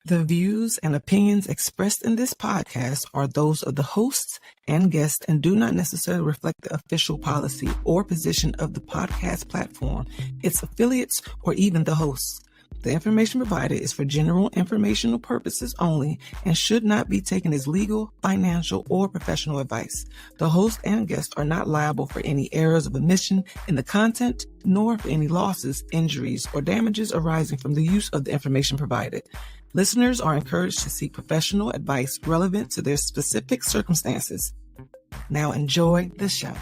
The views and opinions expressed in this podcast are those of the hosts and guests and do not necessarily reflect the official policy or position of the podcast platform, its affiliates, or even the hosts. The information provided is for general informational purposes only and should not be taken as legal, financial, or professional advice. The host and guests are not liable for any errors of omission in the content, nor for any losses, injuries, or damages arising from the use of the information provided. Listeners are encouraged to seek professional advice relevant to their specific circumstances. Now enjoy the show.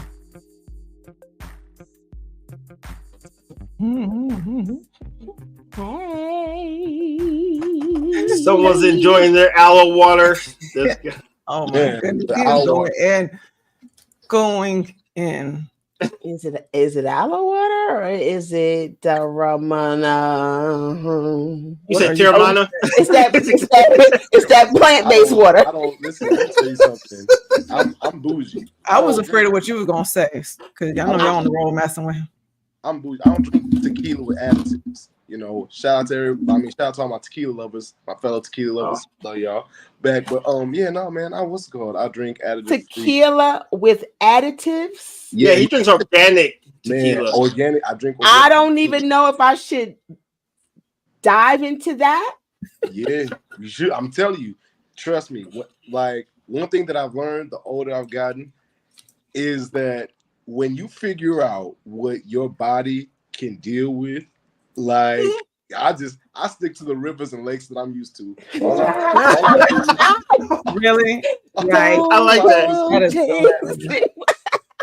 Hey. Someone's enjoying their aloe water. Oh my goodness. And going in. Is it aloe water or is it Ramana? You said Terramana? It's that plant-based water. I don't listen. Let me tell you something. I'm bougie. I was afraid of what you were gonna say because y'all know y'all on the road messing with him. I'm bougie. I don't drink tequila with additives. You know, shout out to all my tequila lovers, my fellow tequila lovers. Love y'all back. But man, I drink additives. Tequila with additives? Yeah, he drinks organic tequila. Man, organic. I drink organic. I don't even know if I should dive into that. Yeah, you should. I'm telling you, trust me. One thing that I've learned the older I've gotten is that when you figure out what your body can deal with, I stick to the rivers and lakes that I'm used to. Really? Right. I like that.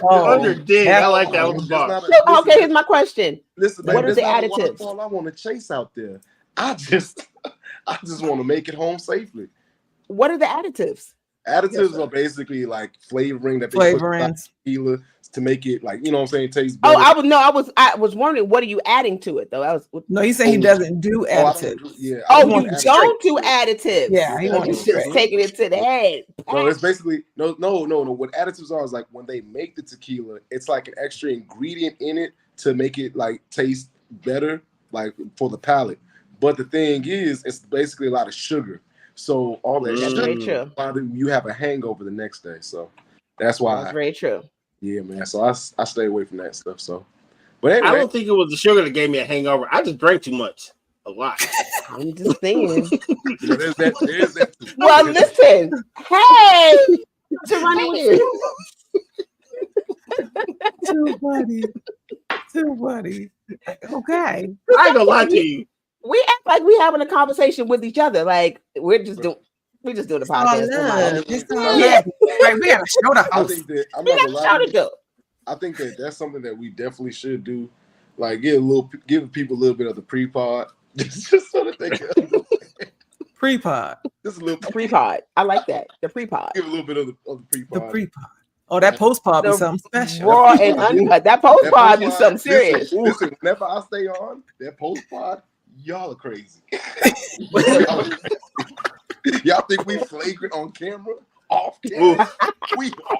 I like that one. Okay, here's my question. Listen, what are the additives? I want to chase out there. I just want to make it home safely. What are the additives? Additives are basically like flavoring that they put in tequila to make it taste better. I was wondering, what are you adding to it though? No, he said he doesn't do additives. You don't do additives. Yeah, he wants just taking it to the head. No, it's basically no. What additives are is like when they make the tequila, it's like an extra ingredient in it to make it like taste better, like for the palate. But the thing is, it's basically a lot of sugar. So all that sugar, you have a hangover the next day. So that's why. That's very true. Yeah, man. So I stay away from that stuff. So, but anyway, I don't think it was the sugar that gave me a hangover. I just drank too much, a lot. I'm just saying. There's that. Well, listen. Hey, to running with Too funny. Okay. I ain't gonna lie to you. We act like we having a conversation with each other. Like we're just doing the podcast. Right, we gotta show the house. I think that's something that we definitely should do. Like give people a little bit of the pre-pod, just so that they can pre-pod. Just a little pre-pod. I like that. The pre-pod. Give a little bit of the pre-pod. The pre-pod. Oh, that post-pod is something special. Raw and uncut. That post-pod is something serious. Listen, whenever I stay on that post-pod, y'all are crazy. Y'all think we flagrant on camera? Off camera? We are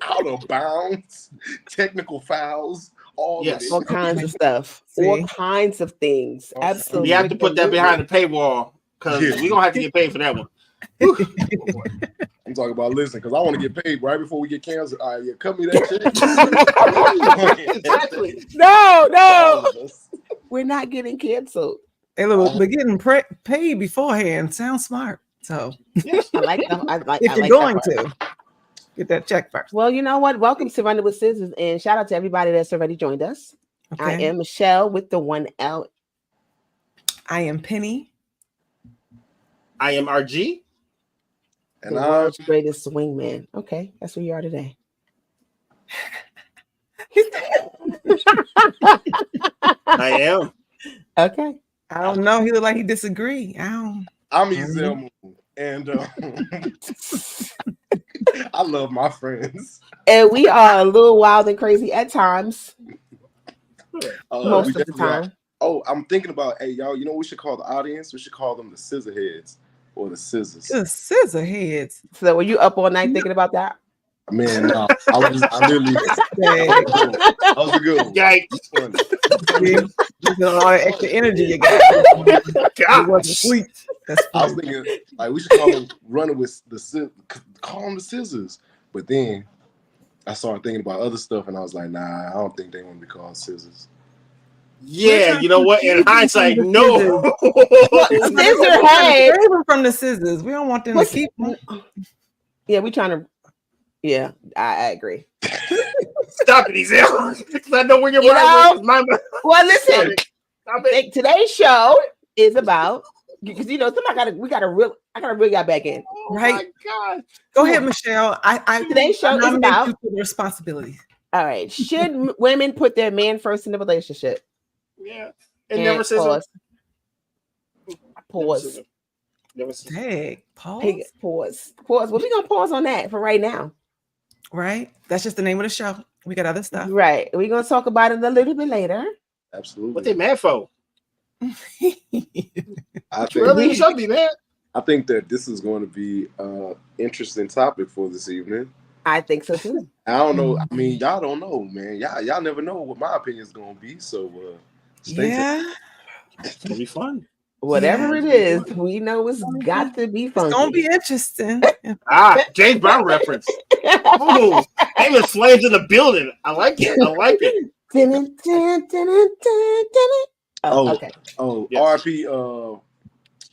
out of bounds, technical fouls, all kinds of stuff. All kinds of things. Absolutely. We have to put that behind the paywall because we're gonna have to get paid for that one. I'm talking about because I want to get paid right before we get canceled. All right, cut me that check. Exactly. No. We're not getting canceled. Hey, look, but getting paid beforehand sounds smart. So I like if you're going to get that check first. Well, you know what? Welcome to Running with Scissors, and shout out to everybody that's already joined us. Okay. I am Michelle with the 1L. I am Penny. I am RG. And I'm world's greatest swingman. Okay, that's who you are today. I am. Okay. I don't know. He look like he disagree. I'm Ezel and I love my friends. And we are a little wild and crazy at times. Most of the time. Oh, I'm thinking about, hey, y'all, you know what we should call the audience? We should call them the scissor heads or the scissors. The scissor heads. So were you up all night thinking about that? Man, no, I literally. That was a good one. Yikes. All that extra energy you got. It wasn't sweet. That's I was funny. thinking like we should call them running with call them the scissors. But then I started thinking about other stuff, and I was like, nah, I don't think they want to be called scissors. Yeah, you know what? In hindsight, no. Scissor head. Save them from the scissors. We don't want them to keep them. Yeah, we trying to. Yeah, I agree. Stop it, Ezel. Because I know where your You mind know, was. Well, listen. Stop it. Today's show is about because you know I gotta really got back in. Oh Right. my God. Go ahead, Michelle. Today's show is nominate about. you for the responsibility. All right, should women put their man first in the relationship? Yeah. And never says Pause. Never says Hey, pause. Hey, pause. Well, we're gonna pause on that for right now. Right? That's just the name of the show. We got other stuff. Right. We're gonna talk about it a little bit later. Absolutely. what they mad for. I think Really, you should be mad. I think that this is going to be an interesting topic for this evening. I think so too. I don't know. I mean, y'all don't know, man. Y'all never know what my opinion is going to be. So, stay tuned. It's gonna be fun. Whatever it is, we know it's got to be fun. It's gonna be interesting. James Brown reference. Ooh, Amos Flames in the building. I like it. Oh, okay. Oh, Yes. RP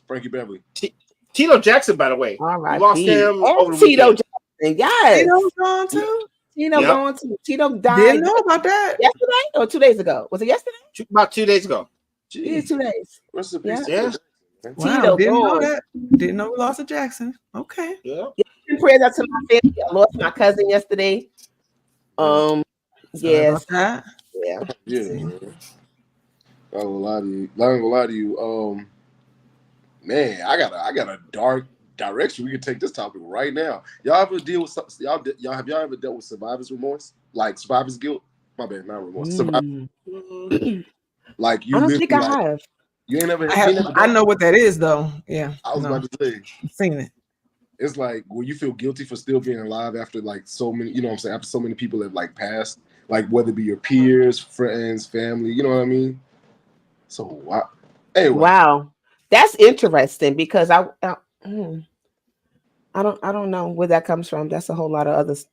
Frankie Beverly. Tito Jackson, by the way. All right. We lost him over the Tito weekend. Jackson. Yes. Tito's gone too. Tito Yep. going to. Tito died Didn't know about that. yesterday or 2 days ago. Was it yesterday? About 2 days ago. Yeah, 2 days. Rest in peace. Yeah. Wow, Tito didn't know gone. that. Didn't know we lost to Jackson. Okay. Yeah. Prayers out to my family. I lost my cousin yesterday. Sorry Yes. about that. Yeah. Yeah, man. I ain't gonna lie to you. Man, I got a dark direction. We can take this topic right now. Y'all ever deal with have y'all ever dealt with survivor's remorse? Like survivor's guilt? My bad, not remorse. Like you I don't live think I have. You ain't never. I know what that is though. Yeah. I was about to say. I've seen it. It's like when you feel guilty for still being alive after like so many, you know what I'm saying, after so many people have like passed, like whether it be your peers, friends, family, you know what I mean? So wow. Anyway. Wow. That's interesting because I don't know where that comes from. That's a whole lot of others.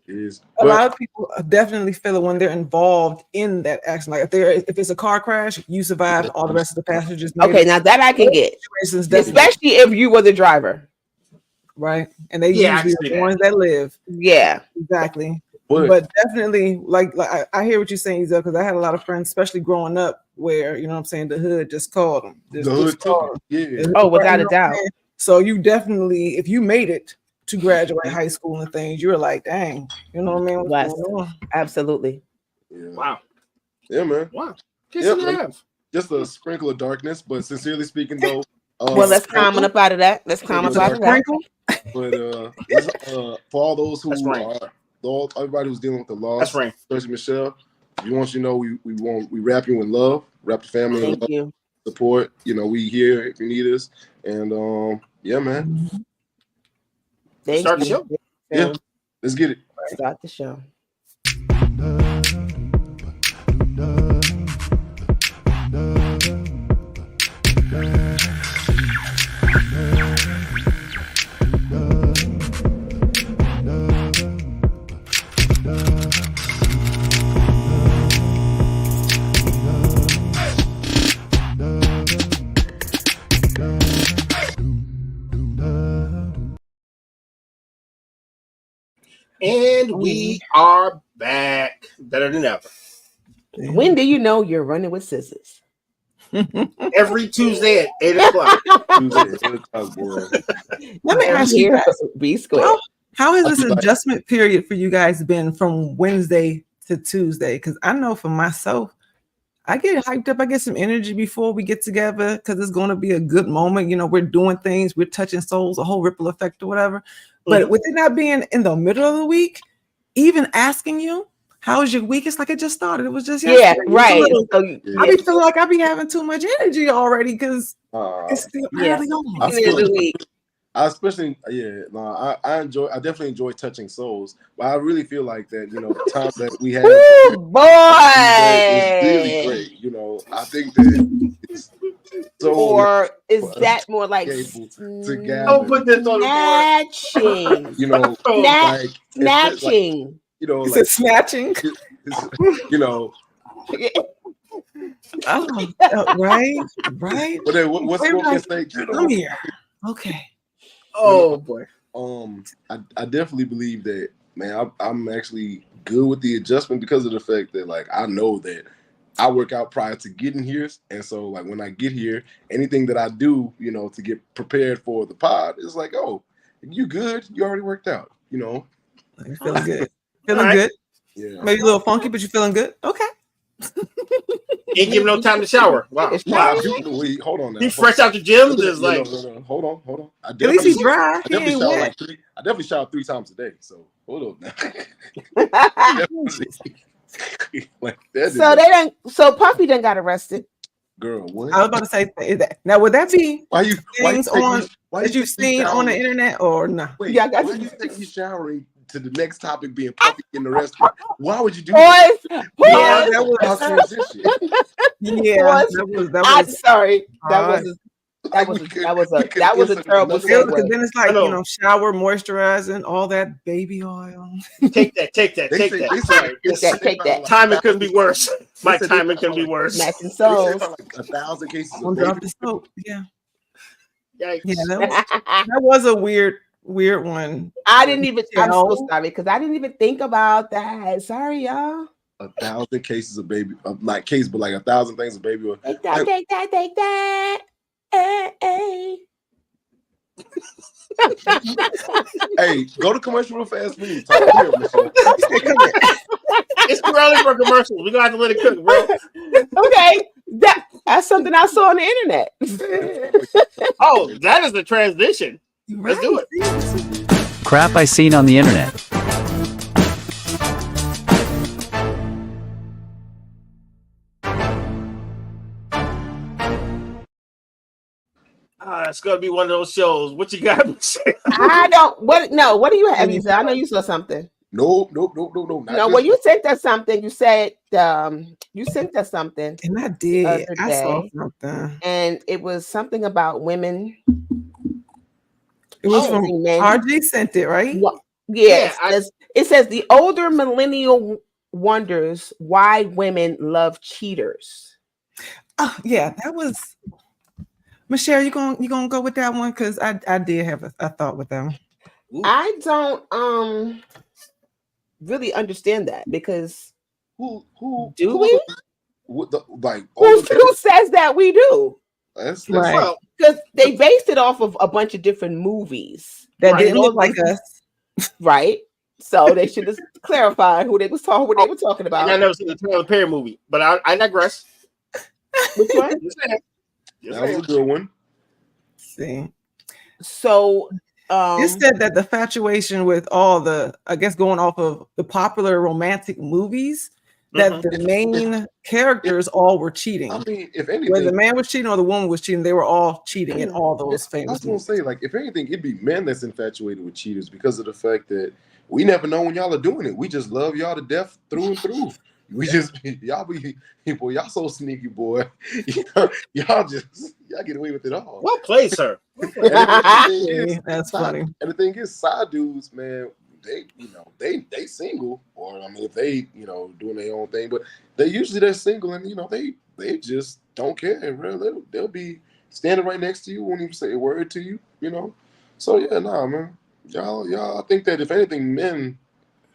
A lot of people definitely feel it when they're involved in that action. Like if it's a car crash, you survive, all the rest of the passengers. Okay, now that I can get, especially if you were the driver, right? And they usually the ones that live. Yeah, exactly. But definitely, like I hear what you're saying, Ezel, because I had a lot of friends, especially growing up, where you know what I'm saying, the hood just called them. The hood took them. Yeah. Oh, without a doubt. So you definitely, if you made it to graduate high school and things, you're like, dang, you know what I mean? What's going on? Absolutely. Yeah. Wow. Yeah, man. Wow. Just a sprinkle of darkness, but sincerely speaking, though. Well, let's climb up out of that. Let's climb up out of that. But for all those who everybody who's dealing with the loss, especially Michelle, we want you to know we wrap you in love, wrap the family in love, you. Support. You know, we here if you need us, and yeah, man. Start the show. Yeah, let's get it. Start the show. And we are back better than ever. When do you know you're running with scissors? Every Tuesday at 8 o'clock. Let me ask you guys, B squared. How has this adjustment period for you guys been from Wednesday to Tuesday? Because I know for myself, I get hyped up. I get some energy before we get together because it's going to be a good moment. You know, we're doing things, we're touching souls, a whole ripple effect or whatever. But with it not being in the middle of the week, even asking you, how was your week? It's like it just started. It was just yesterday. Yeah, right. I be feeling like I be having too much energy already because it's still early on. I definitely enjoy touching souls, but I really feel like that, you know, the time that we have Ooh, boy, is really great. You know, I think that it's so. Or is that more like together? Don't put this on the board. snatching? You know, Snatching. You know, Is like it snatching? you know. Oh, right. But then what's Wait, what say? Come here. Okay. Oh boy. I definitely believe that, man. I'm actually good with the adjustment because of the fact that, like, I know that I work out prior to getting here, and so like when I get here, anything that I do, you know, to get prepared for the pod, it's like, oh, you good? You already worked out, you know. You're feeling good. Feeling good. Yeah. Maybe a little funky, but you're feeling good. Okay. Ain't give no time to shower. Wow. Wait, hold on now. He fresh out the gym. Just like no. Hold on. At least he's dry. I definitely shower 3 times a day. So hold on now. Like that. So Puffy done got arrested. Girl, what? I was about to say that. Now, would that be things that you've seen on the internet or not? Wait, why do you think he's showering to the next topic being Puffy in the restaurant? Why would you do that? Yeah, that was I'm sorry. That was a terrible segue. Because then it's like, you know, shower, moisturizing, all that baby oil. Take that. Take that. Timing couldn't be worse. My timing couldn't be worse. Matching souls. Like 1,000 cases. Drop the soap. Yeah. Yikes. Yeah, that was a weird one. I'm so sorry because I didn't even think about that. Sorry, y'all. 1,000 cases of baby, not case, but like 1,000 things of baby oil. Take that. Hey. Hey, go to commercial real fast. Please. It's too early for commercials. We're gonna have to let it cook, bro. Okay, that's something I saw on the internet. Oh, that is the transition. Let's do it. Crap I seen on the internet. It's gonna be one of those shows. What you got? What do you have? I know you saw something. No. No, when you sent us something, you said you sent us something. And I did. I saw something. And it was something about women. It was from RG sent it, right? Yes. It says the older millennial wonders why women love cheaters. Oh, yeah, that was Michelle, you gonna go with that one? Because I did have a thought with them. I don't really understand that because who do we? Who says that we do? That's right. Because they based it off of a bunch of different movies that didn't look like us, right? So they should just clarify what they were talking about. I never seen the Tyler Perry movie, but I digress. Which one? That was a good one. See, so it said that the infatuation with all the, I guess, going off of the popular romantic movies, that the main characters all were cheating. I mean, if anything, whether the man was cheating or the woman was cheating, they were all cheating in all those famous. I was gonna say, like, if anything, it'd be men that's infatuated with cheaters because of the fact that we never know when y'all are doing it. We just love y'all to death through and through. We just y'all so sneaky, boy. Y'all get away with it all. Well played, sir. That's funny. And the thing is, side dudes, man, they single, or I mean, if they doing their own thing, but they're single, and they just don't care. Really, they'll be standing right next to you, won't even say a word to you. So yeah, nah, man, y'all. I think that if anything, men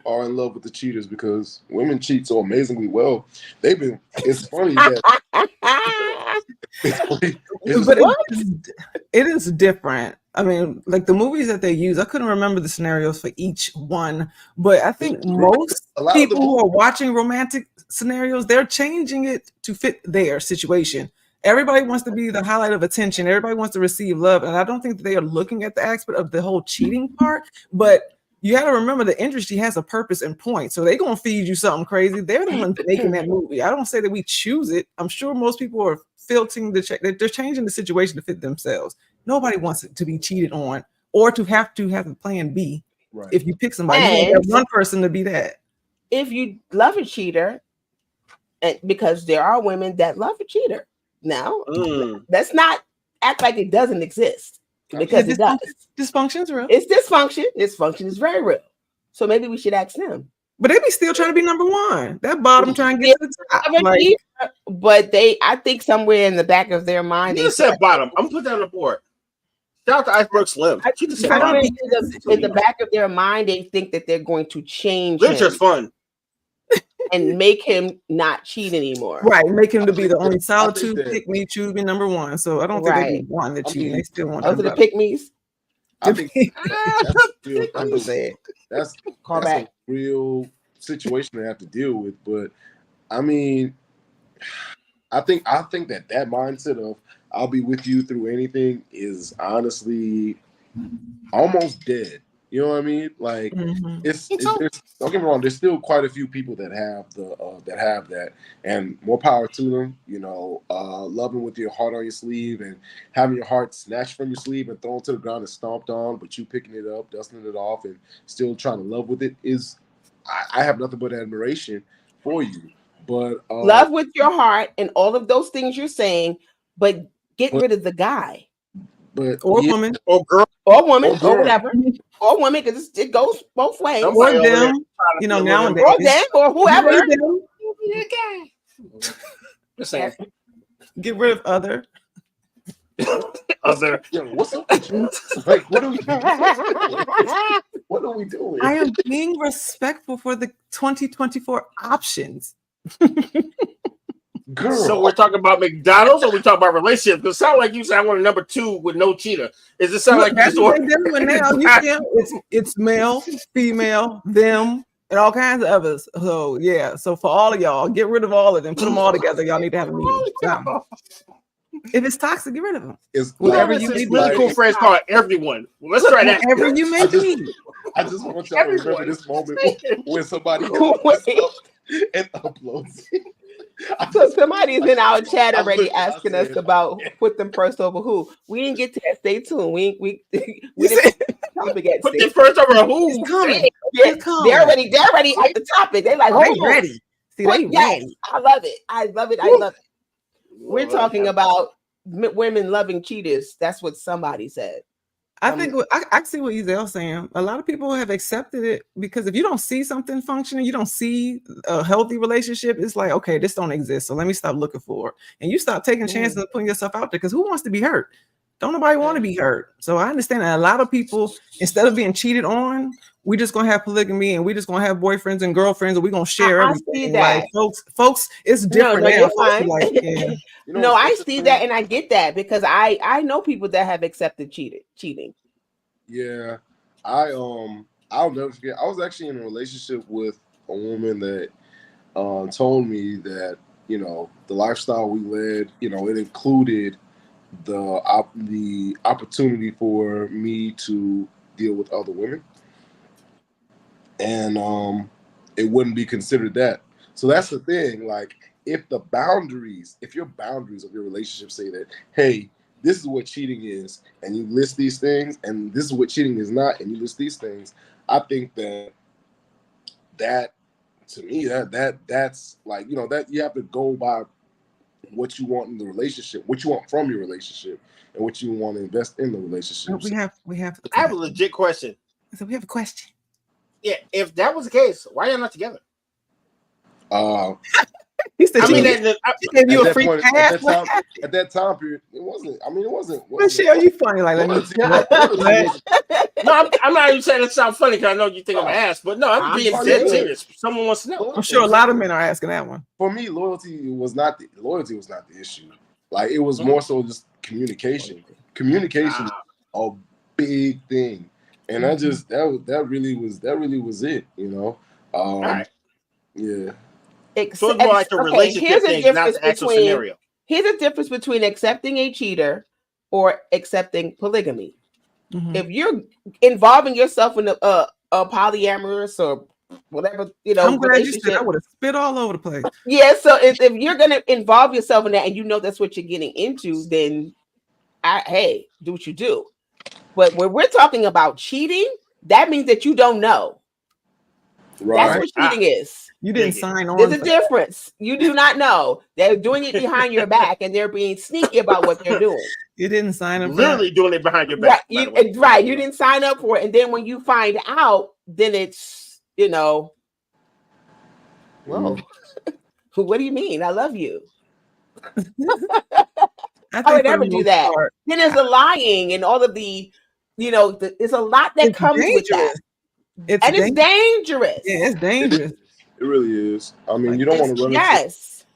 are in love with the cheaters because women cheat so amazingly well. It's funny that it is different. I mean, like the movies that they use, I couldn't remember the scenarios for each one, but I think most people who are watching romantic scenarios, they're changing it to fit their situation. Everybody wants to be the highlight of attention. Everybody wants to receive love. And I don't think that they are looking at the aspect of the whole cheating part, but you got to remember the industry has a purpose and point. So they're going to feed you something crazy. They're the ones making that movie. I don't say that we choose it. I'm sure most people are filtering they're changing the situation to fit themselves. Nobody wants it to be cheated on or to have a plan B. Right. If you pick somebody, you And- want that one person to be that. If you love a cheater, and because there are women that love a cheater. Now, let's not act like it doesn't exist, because it does. Dysfunction is real. It's dysfunction. Dysfunction is very real. So maybe we should ask them. But they be still trying to be number one. That bottom trying to get to the top. Like, But I think somewhere in the back of their mind, You they just said bottom. I'm gonna put that on the board. Shout out to Iceberg Slim. She just said somewhere bottom. in the back of their mind, they think that they're going to change It's him just fun. and make him not cheat anymore. right, make him to be the only I solitude think that- pick me, choose me number one. So I don't think they Right. be wanting to I cheat. mean, They still want Those are to the pick-me's. I think that's Call that's back. a real situation to have to deal with. But I mean, I think that mindset of I'll be with you through anything is honestly almost dead. You know what I mean? Like Mhm. it's don't get me wrong. There's still quite a few people that have that, and more power to them. You know, loving with your heart on your sleeve and having your heart snatched from your sleeve and thrown to the ground and stomped on, but you picking it up, dusting it off, and still trying to love with it is. I have nothing but admiration for you. But Love with your heart and all of those things you're saying, but get rid of the guy Or yeah, woman, Or girl. or woman Or or girl. whatever, or woman, because it goes both ways. or Somebody over there them. trying to You know, feel nowadays. Or them or whoever. Get rid of them. Just saying. Get rid of other. Other. yo, what's up with you? Like, what are we doing? I am being respectful for the 2024 options. Girl, So we're talking about McDonald's, or we talking about relationships? Because it sounds like you said I want a number 2 with no cheater. Does it sound like you That's just what want? they're doing now. You can, it's male, female, them, and all kinds of others. So yeah. So for all of y'all, get rid of all of them. Put them all together. Y'all need to have a meeting. If it's toxic, get rid of them. it's Whatever like, you This need really to cool phrase called everyone. Well, let's try that. Whatever you may I just- be. I just want y'all to remember this moment when somebody Wait. this up and uploads it. So somebody's in our chat I already looked, I asking us said- about put them first over who. We didn't get to that. Stay tuned. We You didn't said- topic at Put stay the first over who? It's coming. Yeah, It's coming. they're already at the topic. They're like, They hold on. ready. See, But they yes, ready. I love it. I love it. I love it. We're talking about women loving cheaters. That's what somebody said. I think I see what Ezel's saying. A lot of people have accepted it because if you don't see something functioning, you don't see a healthy relationship, it's like, okay, this don't exist. So let me stop looking for it. And you stop taking chances and putting yourself out there because who wants to be hurt? Don't nobody want to be hurt. So I understand that a lot of people, instead of being cheated on, we just gonna have polygamy and we just gonna have boyfriends and girlfriends and we're gonna share I everything. see that. Like folks, it's different no, now. you're Folks be fine. like, yeah. You know No, what's I see interesting? that and I get that because I know people that have accepted cheating. Yeah, I'll never forget. I was actually in a relationship with a woman that told me that the lifestyle we led, it included the opportunity for me to deal with other women, and it wouldn't be considered that. So that's the thing. Like, if your boundaries of your relationship say that, hey, this is what cheating is, and you list these things, and this is what cheating is not, and you list these things, I think that to me that's like, that you have to go by what you want in the relationship, what you want from your relationship, and what you want to invest in the relationship. We have I have a legit question. so we have a question. Yeah, if that was the case, why are you not together? He said I mean, she gave you a free pass. At that time period, it wasn't. I mean, it wasn't. Michelle, you funny. Like, let me. No, I'm not even saying it sounds funny because I know you think I'm an ass, but no, I'm being funny. dead serious. Someone wants to know. I'm sure a lot of men are asking that one. For me, loyalty was not the issue. Like, it was more so just communication. Communication is a big thing, and that really was it. All right. Yeah. So it's more like the relationship thing, not the actual scenario. Here's a difference between accepting a cheater or accepting polygamy. Mhm. If you're involving yourself in a polyamorous or whatever, I'm glad you said relationship. I would have spit all over the place. Yeah, so if you're gonna involve yourself in that and that's what you're getting into, then do what you do. But when we're talking about cheating, that means that you don't know. Right. That's what cheating is. You didn't sign on. There's a difference. You do not know. They're doing it behind your back, and they're being sneaky about what they're doing. You didn't sign up. Literally doing it behind your back. Right. You didn't sign up for it, and then when you find out, then it's whoa. What do you mean? I love you. I would never do that. Then there's the lying and all of the, there's a lot that comes with that. It's dangerous. Yeah, it's dangerous. It really is. I mean, you don't want to run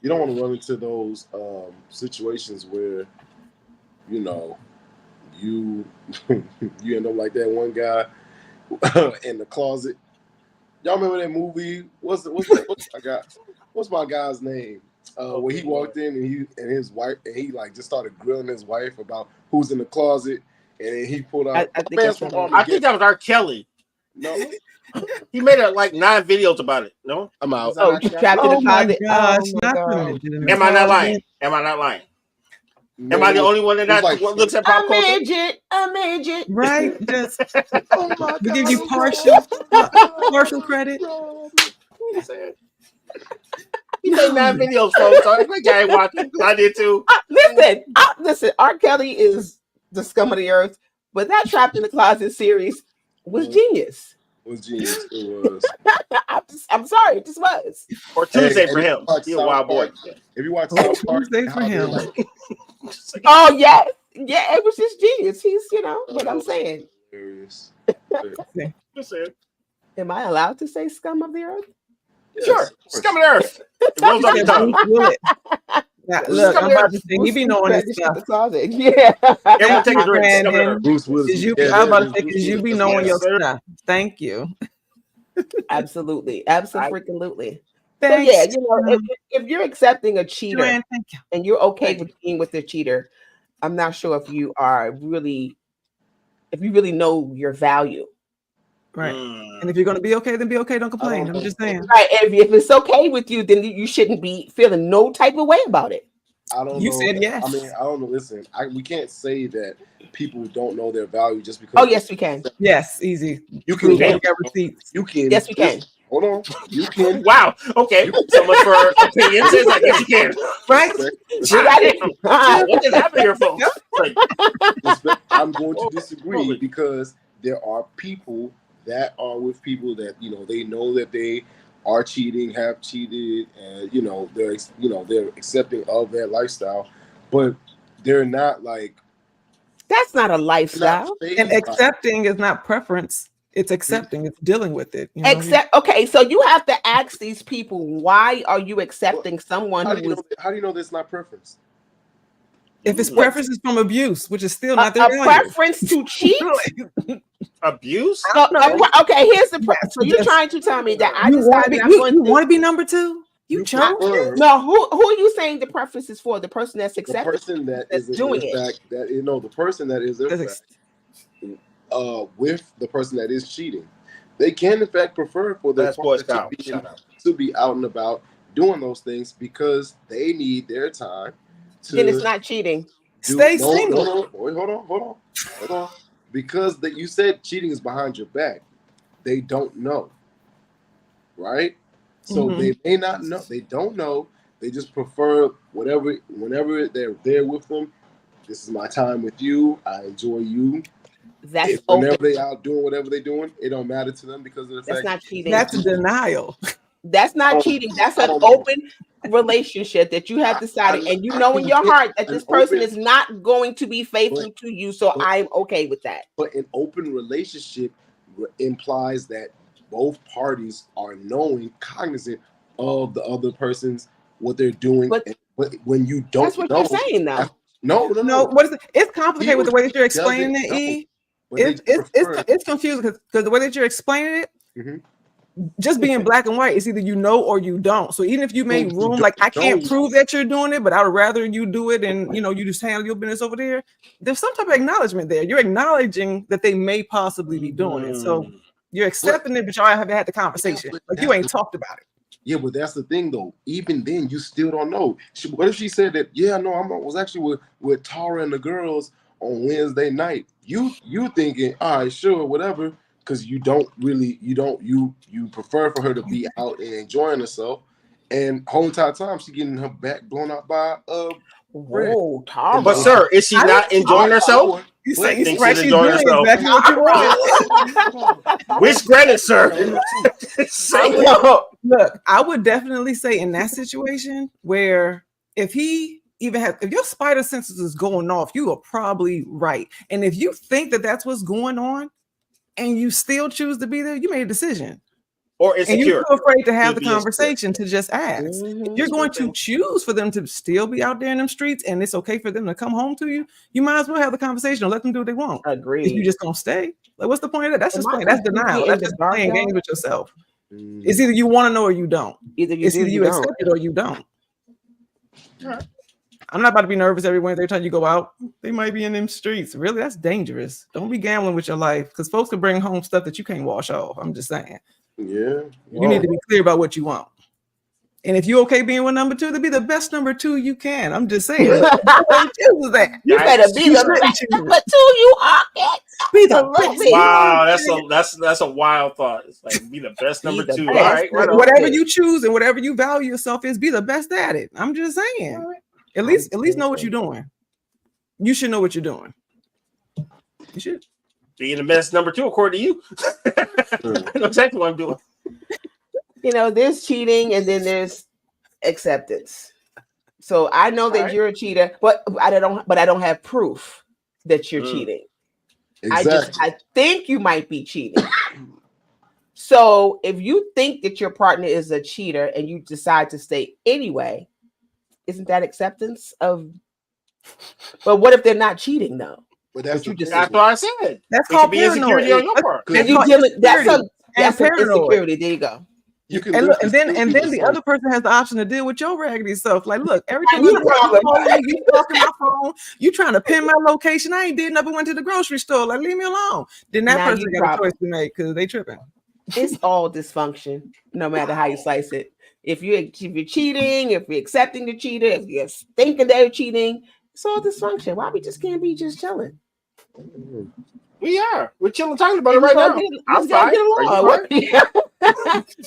you don't want to run into those situations where, you end up like that one guy in the closet. Y'all remember that movie? What's my guy's name? Where he walked in and his wife and he like just started grilling his wife about who's in the closet, and then he pulled out. I think that was R. Kelly. No, he made like 9 videos about it. No, I'm out. Oh, trapped in the closet. Am I not lying? Am I the only one that looks at pop culture? A midget. Right? Just we give you partial credit. He made 9 videos, folks. So that guy ain't watching. I did too. Listen. R. Kelly is the scum of the earth, but that Trapped in the Closet series was genius. It was. I'm sorry, it just was. Or Tuesday for him. He's a wild boy. If you watch South Park, Tuesday for him. Oh yeah, it was just genius. He's, what I'm saying. Hilarious. Am I allowed to say scum of the earth? Yes, sure, scum of the earth. It rolls off your tongue. Look, I'm about to say he be knowing this stuff. Yeah. Everyone take a drink. Bruce Willis. I'm about to say because you be knowing your stuff. Thank you. Absolutely. Absolutely. Thanks. So yeah, if you're accepting a cheater and you're okay with being with the cheater, I'm not sure if you really know your value. Right. And if you're going to be okay, then be okay. Don't complain. I'm just saying. Right. And if it's okay with you, then you shouldn't be feeling no type of way about it. I don't know. You said yes. I mean, I don't know. Listen, we can't say that people don't know their value just because. Oh, yes, we can. Yes, easy. You can get receipts. You can. Yes, we can. Hold on. You can. Wow. Okay. So much for opinions. It's like, yes, you can. Right? What is happening here, folks? I'm going to disagree because there are people that are with people that they know that they are cheating, have cheated, and they're accepting of that lifestyle, but they're not like. That's not a lifestyle. And accepting is not preference. It's accepting. It's dealing with it. Okay, so you have to ask these people, why are you accepting someone how do you know that's not preference? If it's preference is from abuse, which is still not their preference to cheat. Abuse? Okay, here's the preference. So you're trying to tell me that I decided you want to be number 2? You chose it? No, who are you saying the preference is for? The person that's accepting? The person that's doing it. The person that is with the person that is cheating. They can in fact prefer for their partner to be out and about doing those things because they need their time. Then it's not cheating. Stay single. No. Wait, hold on. Because you said cheating is behind your back. They don't know. Right? So they may not know. They don't know. They just prefer whenever they're there with them. This is my time with you. I enjoy you. Whenever they out doing whatever they're doing, it don't matter to them because of the fact that's not cheating. That's denial. That's not cheating. That's an open relationship that you have decided, and you know in your heart that this person is not going to be faithful to you. So I'm okay with that. But an open relationship implies that both parties are cognizant of the other person's what they're doing. But when you don't, that's what you're saying now. No. What is it? It's complicated with the way that you're explaining it. E. It's confusing because the way that you're explaining it. Mm-hmm. Just being black and white is either you know or you don't. So even if you make room, like I can't prove that you're doing it, but I would rather you do it and you just handle your business over there. There's some type of acknowledgement there. You're acknowledging that they may possibly be doing it. So you're accepting it, but y'all haven't had the conversation. Like you ain't talked about it. Yeah, but that's the thing though. Even then, you still don't know. What if she said that? Yeah, no, I was actually with Tara and the girls on Wednesday night. You thinking, all right, sure, whatever, because you prefer for her to be out and enjoying herself, and whole entire time she getting her back blown out by Whoa, Tara. But sir, is she not enjoying herself? You say Think she's enjoying herself. exactly what you want. Which granted, sir. Look, I would definitely say in that situation where if your spider senses is going off, you are probably right. And if you think that that's what's going on and you still choose to be there, you made a decision. Or insecure. And you're too afraid to have the conversation to just ask. If you're going to choose for them to still be out there in them streets and it's okay for them to come home to you, you might as well have the conversation and let them do what they want. Agree. If you just gonna stay, like, what's the point of that? That's just playing. That's denial. That's just playing games with yourself. It's either you want to know or you don't. Either you accept it or you don't. I'm not about to be nervous every Wednesday time you go out. They might be in them streets. Really, that's dangerous. Don't be gambling with your life because folks can bring home stuff that you can't wash off. I'm just saying. Yeah. You need to be clear about what you want. And if you're okay being with number two, to be the best number two you can. I'm just saying. You better be the best number two you are. Be the best. Wow, that's a wild thought. It's like be the best number two. All right, whatever you choose and whatever you value yourself is, be the best at it. I'm just saying. At least know what you're doing. You should know what you're doing. You should. Being the best number two, according to you. I know exactly what I'm doing. You know, there's cheating and then there's acceptance. So I know that you're a cheater, but I don't have proof that you're cheating. Exactly. I think you might be cheating. So if you think that your partner is a cheater and you decide to stay anyway, isn't that acceptance of? But what if they're not cheating though? But that's what I said. That's called insecurity on your part. That's insecurity. There you go. You can and then the other person has the option to deal with your raggedy self. Like, look, everything you talking my phone, you trying to pin my location. I ain't did nothing. Went to the grocery store. Like, leave me alone. Then that person got a choice to make because they tripping. It's all dysfunction, no matter how you slice it. If you're cheating, if you're accepting the cheater, if you're thinking they're cheating, it's all dysfunction. Why we just can't be just chilling? We are. We're chilling talking about it right now. I'm fine.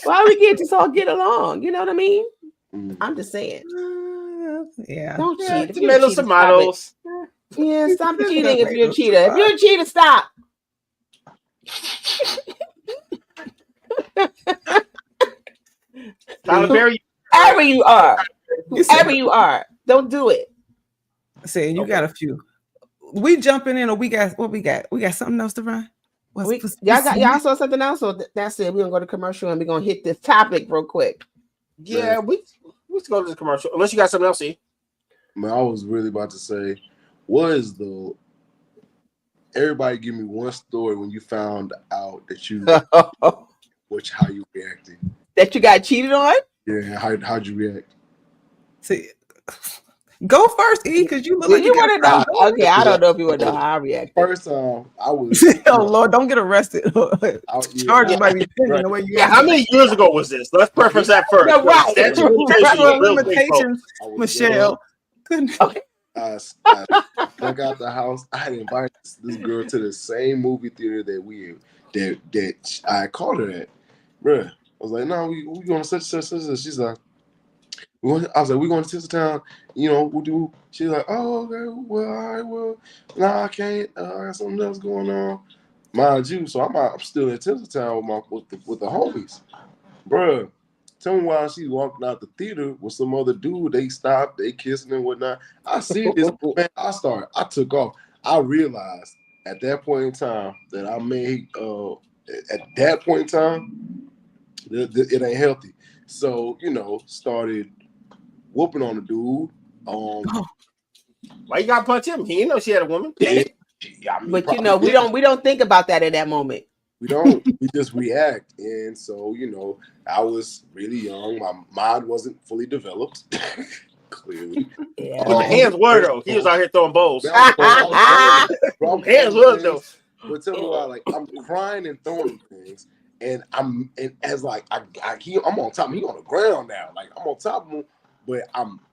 Why we can't just all get along? You know what I mean? I'm just saying. Yeah. Don't cheat. Tomatoes, tomatoes. Yeah, stop cheating if you're a cheater. If you're a cheater, stop. Wherever you are, don't do it. See, you got a few. We jumping in, or we got what we got? We got something else to run. Y'all saw something else, or that's it. We're gonna go to commercial and we're gonna hit this topic real quick. Yeah, we go to the commercial. Unless you got something else, see. Man, I was really about to say, everybody give me one story when you found out that you how you reacted. That you got cheated on? Yeah, how'd you react? See, go first, E, because you look like you want to know. Okay, I don't know if you want to know how I react. First, I was. Oh Lord, don't get arrested. Charges might be pending the way you. Yeah, how many years ago was this? Let's preference that first. No, right. Limitations, Michelle. Okay. I got the house. I had invited this girl to the same movie theater that I called her at. Bruh, I was like, no, we going to such. She's like, I was like, we going to Tinseltown. You know, we'll do. She's like, oh, okay, well, all right, well, nah, I can't. I got something else going on. Mind you, so I'm still in Tinseltown with the homies. Bruh, tell me why she's walking out the theater with some other dude. They stopped, they kissing and whatnot. I see this, man. I took off. I realized at that point in time that I made, at that point in time, it ain't healthy. So, started whooping on the dude. Why you gotta punch him? He didn't know she had a woman. But we don't think about that at that moment. We don't. We just react. And so, I was really young. My mind wasn't fully developed. Clearly. Yeah. But the hands were though. He was out here throwing bowls. Hands were though. But tell me why, I'm crying and throwing things. And I'm on top. He on the ground now. Like I'm on top of him, but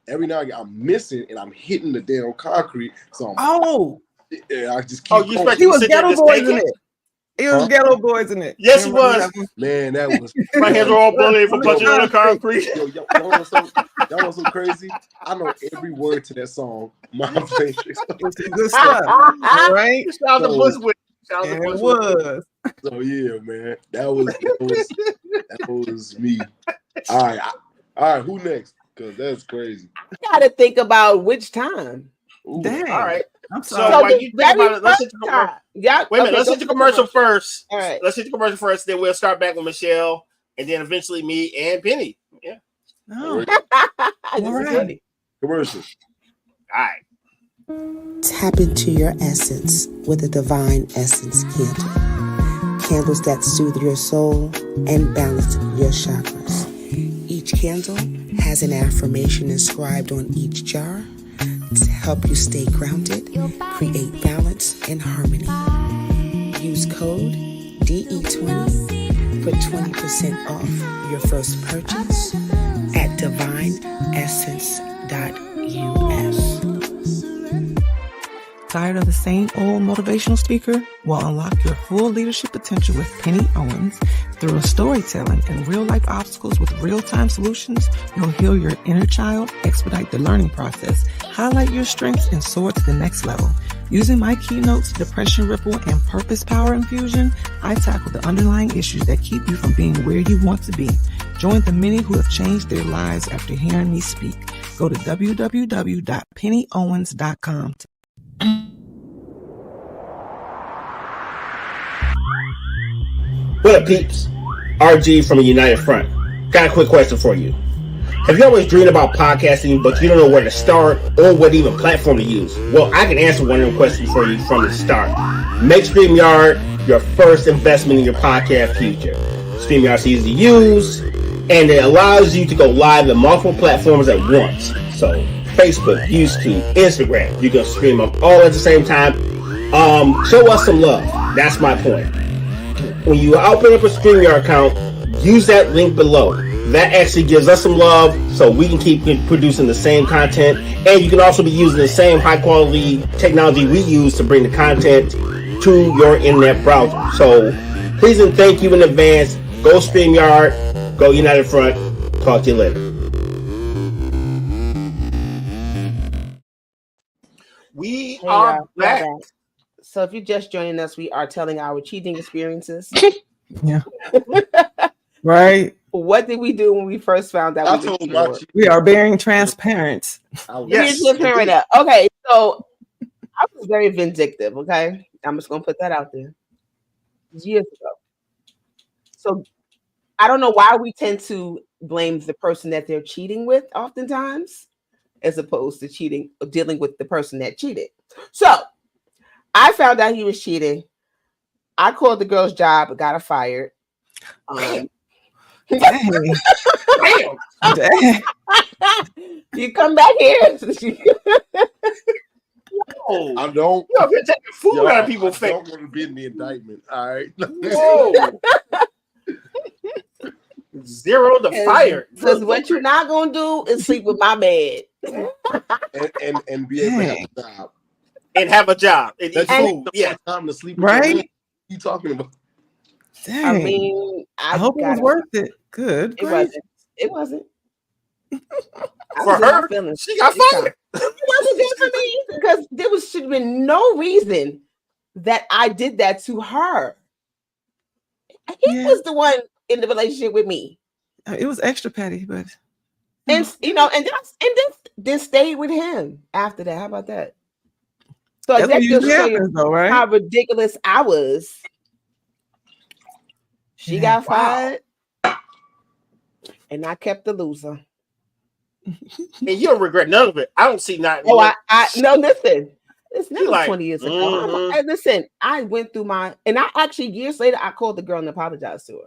every now and again I'm missing and I'm hitting the damn concrete. So Yeah, I just keep. Oh, you expect He to was sit there Ghetto just Boys in thinking? it. He was Huh? Ghetto Boys in it. Yes, he Remember was. that one? Man, that was. My hands are all bloody for punching on the concrete. Yo, y'all know so crazy. I know every word to that song. My Plain Tricks. It's some good stuff. All right. Shout out to Bushwick. Shout out to And it Bushwick. was. So yeah, man, that was me. All right. Who next? Because that's crazy. I gotta think about which time. Ooh. Dang. All right. I'm So sorry. So while the you think about it, let's hit first the commercial. time. Yeah. Wait a minute. okay, Let's go hit the to the commercial first. All right. Let's hit the commercial first. Then we'll start back with Michelle, and then eventually me and Penny. Yeah. Oh, This all is right. funny. Commercial. All right. Tap into your essence with a Divine Essence candle. Candles that soothe your soul and balance your chakras. Each candle has an affirmation inscribed on each jar to help you stay grounded, create balance and harmony. Use code DE20 for 20% off your first purchase at divineessence.us. Tired of the same old motivational speaker? Well, unlock your full leadership potential with Penny Owens. Through storytelling and real-life obstacles with real-time solutions, you'll heal your inner child, expedite the learning process, highlight your strengths, and soar to the next level. Using my keynotes, Depression Ripple, and Purpose Power Infusion, I tackle the underlying issues that keep you from being where you want to be. Join the many who have changed their lives after hearing me speak. Go to www.pennyowens.com. What up, peeps? RG from the United Front. Got a quick question for you. Have you always dreamed about podcasting, but you don't know where to start or what even platform to use? Well, I can answer one of them questions for you from the start. Make StreamYard your first investment in your podcast future. StreamYard's easy to use, and it allows you to go live on multiple platforms at once. So, Facebook, YouTube, Instagram, you can stream them all at the same time. Show us some love. That's my point. When you open up a StreamYard account, use that link below. That actually gives us some love so we can keep producing the same content, and you can also be using the same high quality technology we use to bring the content to your internet browser. So please and thank you in advance. Go StreamYard, go United Front. Talk to you later. We Hey, are y'all, back. we're back. So if you're just joining us, we are telling our cheating experiences. Yeah. Right. What did we do when we first found out? I we were told my cheating? We are being transparent. Yes. Here's the right up. Okay, so I was very vindictive. Okay, I'm just gonna put that out there. Years ago. So I don't know why we tend to blame the person that they're cheating with, oftentimes, as opposed to cheating or dealing with the person that cheated. So I found out he was cheating. I called the girl's job, got her fired. Dang. Damn. Dang. You come back here. Oh, I don't. you up here taking food Yo, out of people's I face. don't want to be in the indictment. All right. Whoa. 0 to fire. Because what you're not gonna do is sleep with my bed. and be able to have a job. And have a job and eat That's food. the Yeah. time to sleep. With your Right? man. What you talking about? Dang. I mean, I hope it was gotta- worth it. Good. It wasn't. It wasn't. I For was in my her, feelings. she got Big time. fired. It wasn't good for me because there should have been no reason that I did that to her. He Yeah. was the one in the relationship with me, It was extra petty, but and then stayed with him after that. How about that? So that's what that just usually show you happens, though, right? how ridiculous I was. She Yeah. got fired, and I kept the loser. And you don't regret none of it. I don't see nothing. Oh, I no, listen. It's never like, 20 years ago. mhm. Hey, listen, I went through and I actually years later I called the girl and apologized to her.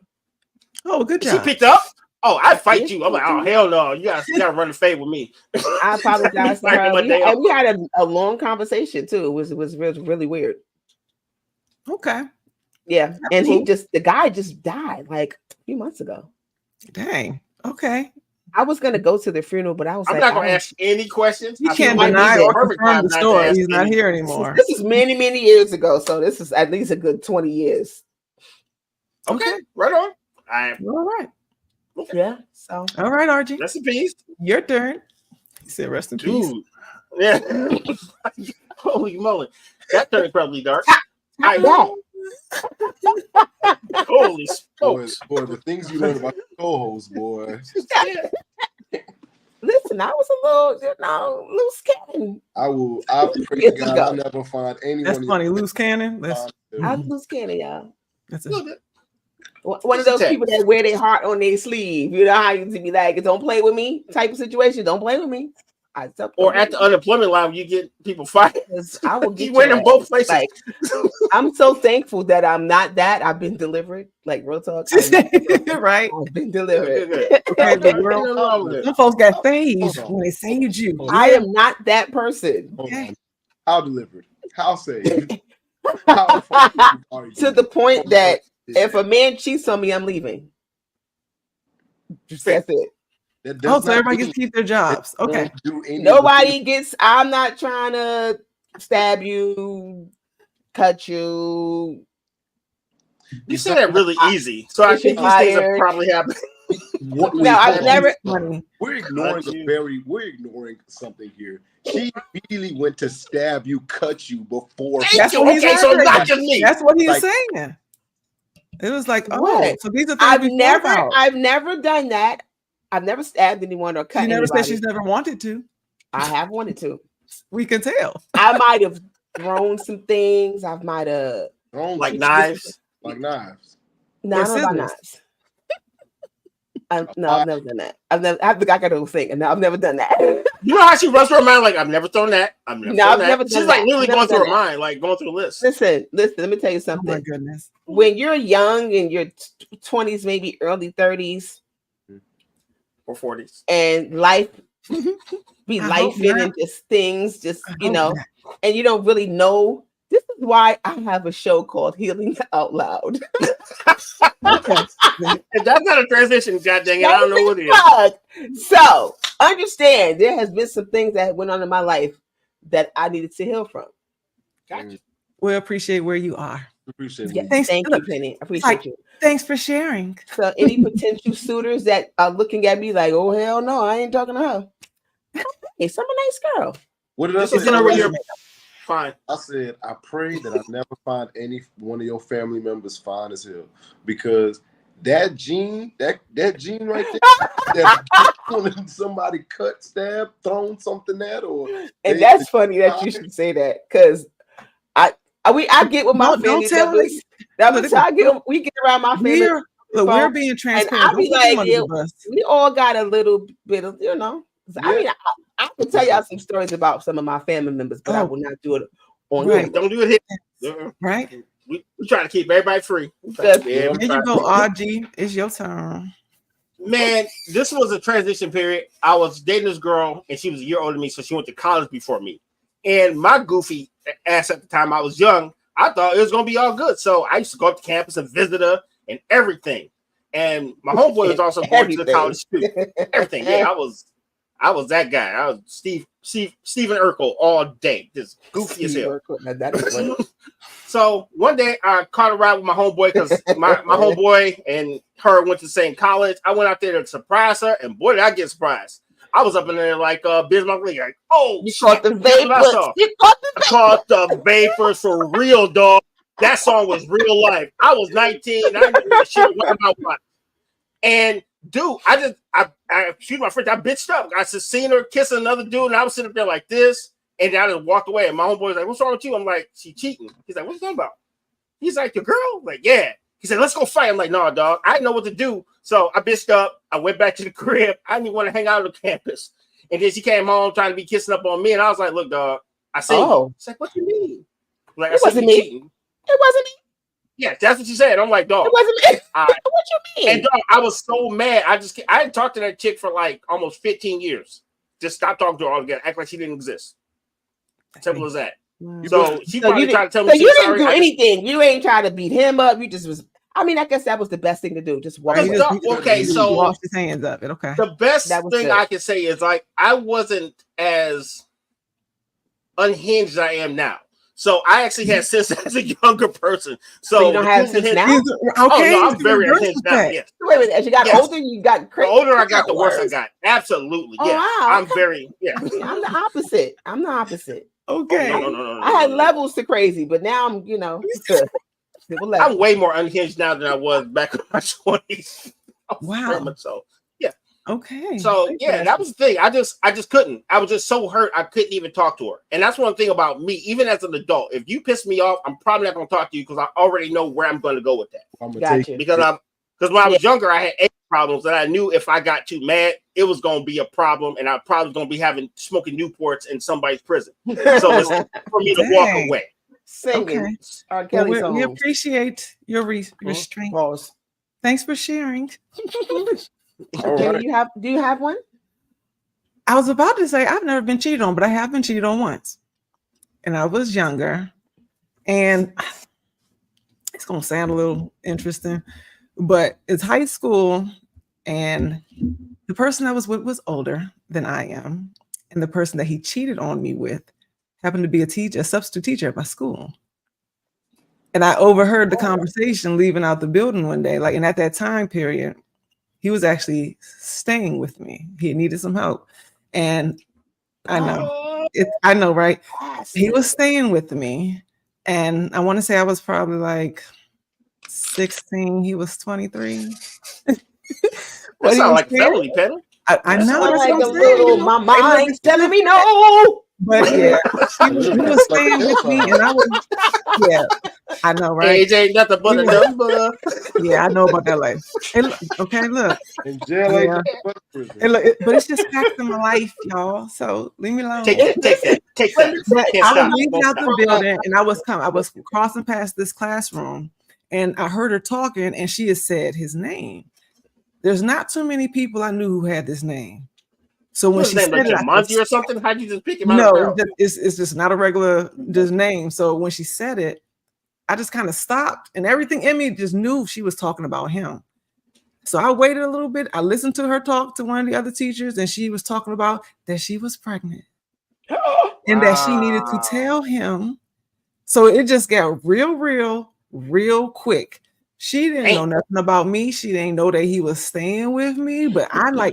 Oh, good She job. picked up. Oh, I fight Yes, you. I'm like, she oh did. hell no. You gotta run the fade with me. I apologized to Like, her. one day And we had a long conversation too. It was really weird. Okay. Yeah. That's And cool. the guy just died like a few months ago. Dang. Okay. I was gonna go to the funeral, but I was I'm like, not gonna ask any questions. You I feel can't like deny this is a or perfect confirm time the not to story. ask He's not any- here anymore. This is many, many years ago, so this is at least a good 20 years. Okay, right on. I All right. Yeah. So All right, RG. rest in peace, Your turn. He said, rest in peace. dude. Yeah. Holy moly, that turned incredibly dark. I that. holy Boy, smokes. boy, the things you learn about your co-host, boy. Listen, I was a little, loose cannon. I pray to Years God ago. I never find anyone. That's funny. Loose cannon. That's I was loose cannon, y'all. that's One of those people that wear their heart on their sleeve. You know how you be like, don't play with me type of situation. Don't play with me. Or at the unemployment line, you get people fired. I will get You win your in both ass. places. Like, I'm so thankful that I'm not that. I've been delivered. Like real talk. right. I've been delivered. Okay, the world. Some folks got saved Hold on. when they saved you. I am not that person. Hold on. How delivered? How saved? How To the point that if a man cheats on me, I'm leaving. That's it. That does Oh, so not everybody mean gets to keep their jobs. don't Okay. do any of the Nobody gets. I'm not trying to stab you, cut you. You said that really easy, so I think these things have probably happened. What No, I've never. We're ignoring we're ignoring something here. She immediately went to stab you, cut you before. That's what he's Okay, so saying. not just me. That's what he's Like- saying. It was like, oh, What? so these are things I've we thought never. about. I've never done that. I've never stabbed anyone or cut She never anybody. said she's never wanted to. I have wanted to. We can tell. I might have thrown some things. I might have. Like knives. Like knives. No, Or I don't know about scissors. knives. No, I've never done that. I've never. I got a little thing, and no, I've never done that. You know how she runs through her mind? Like, I've never thrown that. I've never No, thrown I've that. never She's done like that. literally Never going through her done that. mind, like going through a list. Listen. Let me tell you Oh my something. goodness. When you're young, in your 20s, maybe early 30s, Or 40s. and life be I life hope not. and just things, just I you hope know, not. and you don't really know. This is why I have a show called Healing Out Loud. Okay. If that's not a transition, god dang it, I don't know what it is. Fuck. So understand, there has been some things that went on in my life that I needed to heal from. Gotcha. We appreciate where you are. Appreciate Yeah, it. Thanks. thank you, Look, Penny. I appreciate like- you. Thanks for sharing. So any potential suitors that are looking at me like, oh hell no, I ain't talking to her. Hey, some nice girl. What did I This say? is gonna be your fine. I said, I pray that I never find any one of your family members fine as hell, because that gene right there, that when somebody cut, stab, thrown something at, or And that's funny that you should say that, because I get with my Don't family tell members. us. That's how we get around my family. We're being transparent. I be Don't put them like, under the bus. we all got a little bit of, you know. I mean, I can tell y'all some stories about some of my family members, but I will not do it on Right. you. Don't do it here. Right? We try to keep everybody free. Good. Yeah, we There try you to go, keep- RG. It's your turn. Man, this was a transition period. I was dating this girl, and she was a year older than me, so she went to college before me. And my goofy ass at the time, I was young, I thought it was going to be all good. So I used to go up to campus and visit her and everything. And my homeboy was also going to the college too. Everything. Yeah, I was that guy. I was Stephen Urkel all day. Just goofy as hell. That is funny. So one day I caught a ride with my homeboy because my homeboy and her went to the same college. I went out there to surprise her, and boy, did I get surprised. I was up in there like Bismarck Lee, like, oh, You caught the guess what I vapors. saw? You caught the I caught the vapors for real, dog. That song was real life. I was 19. I knew that shit was about what. And dude, I excuse my French, I bitched up. I just seen her kissing another dude, and I was sitting up there like this, and I just walked away. And my homeboy was like, "What's wrong with you?" I'm like, "She cheating." He's like, "What you talking about?" He's like, "Your girl?" I'm like, "Yeah." He said, "Let's go fight." I'm like, "No, dog. I didn't know what to do." So I bitched up. I went back to the crib. I didn't even want to hang out on the campus. And then she came home trying to be kissing up on me, and I was like, "Look, dog, I see you." She's like, "What you mean?" Like, It wasn't me. It wasn't me. Yeah, that's what she said. I'm like, dog. It wasn't me. I- What you mean? And dog, I was so mad. I didn't talk to that chick for like almost 15 years. Just stopped talking to her altogether. Act like she didn't exist. Simple as that. So she So probably you tried to tell didn't, me so she you was didn't sorry. do I just- anything. You ain't trying to beat him up. You just was I mean, I guess that was the best thing to do. Just walk Right, away. Okay, he so washed his hands of it. Okay. the best That was thing good. I can say is like I wasn't as unhinged as I am now. So I actually had sense as a younger person. So you don't have sense now? Okay. Oh no, I'm it's very reverse unhinged now. effect. Yes. Wait, as you got Yes. older, you got The crazy. older I got, the worse I worse. got. Absolutely. Oh, Yeah. wow, I'm okay. very I'm the opposite. I'm the opposite. Okay. No. I had levels to crazy, but now I'm, people I'm way more unhinged now than I was back in my 20s. Wow. So Okay. So yeah, that was the thing. I just couldn't. I was just so hurt. I couldn't even talk to her. And that's one thing about me, even as an adult. If you piss me off, I'm probably not going to talk to you because I already know where I'm going to go with that. I'm gonna Got take you. Because when I was younger, I had anger problems, and I knew if I got too mad, it was going to be a problem, and I probably was going to be smoking Newports in somebody's prison. So it's for me to walk Dang. away. Singing. Okay. R. Well, Kelly we songs. appreciate your restraint. Pause. Thanks for sharing. All Okay, right. do you have one? I was about to say I've never been cheated on, but I have been cheated on once. And I was younger. And it's going to sound a little interesting, but it's high school. And the person I was with was older than I am. And the person that he cheated on me with happened to be a substitute teacher at my school. And I overheard the conversation leaving out the building one day. And at that time period, he was actually staying with me. He needed some help. And I know, right? He was staying with me. And I want to say I was probably like 16. He was 23. That sounds like felony, Penny. I know. Like That's a what I'm saying. little, my mind's telling me no. But yeah, he was staying with me, and I was, yeah, I know, right? Age ain't nothing but a number. Yeah, I know about that life. Okay, look, In jail, Yeah. ain't nothing but prison. but it's just facts in my life, y'all. So leave me alone. Take that. But Can't I stop. was leaving Won't out stop. the building, and I was crossing past this classroom, and I heard her talking, and she had said his name. There's not too many people I knew who had this name. So when What's she his said name, like it, I Jumanji or something? How'd you just pick him out? no, of the crowd? it's just not a regular just name. So when she said it, I just kind of stopped, and everything in me just knew she was talking about him. So I waited a little bit. I listened to her talk to one of the other teachers, and she was talking about that she was pregnant and that she needed to tell him. So it just got real quick. She didn't know nothing about me. She didn't know that he was staying with me. But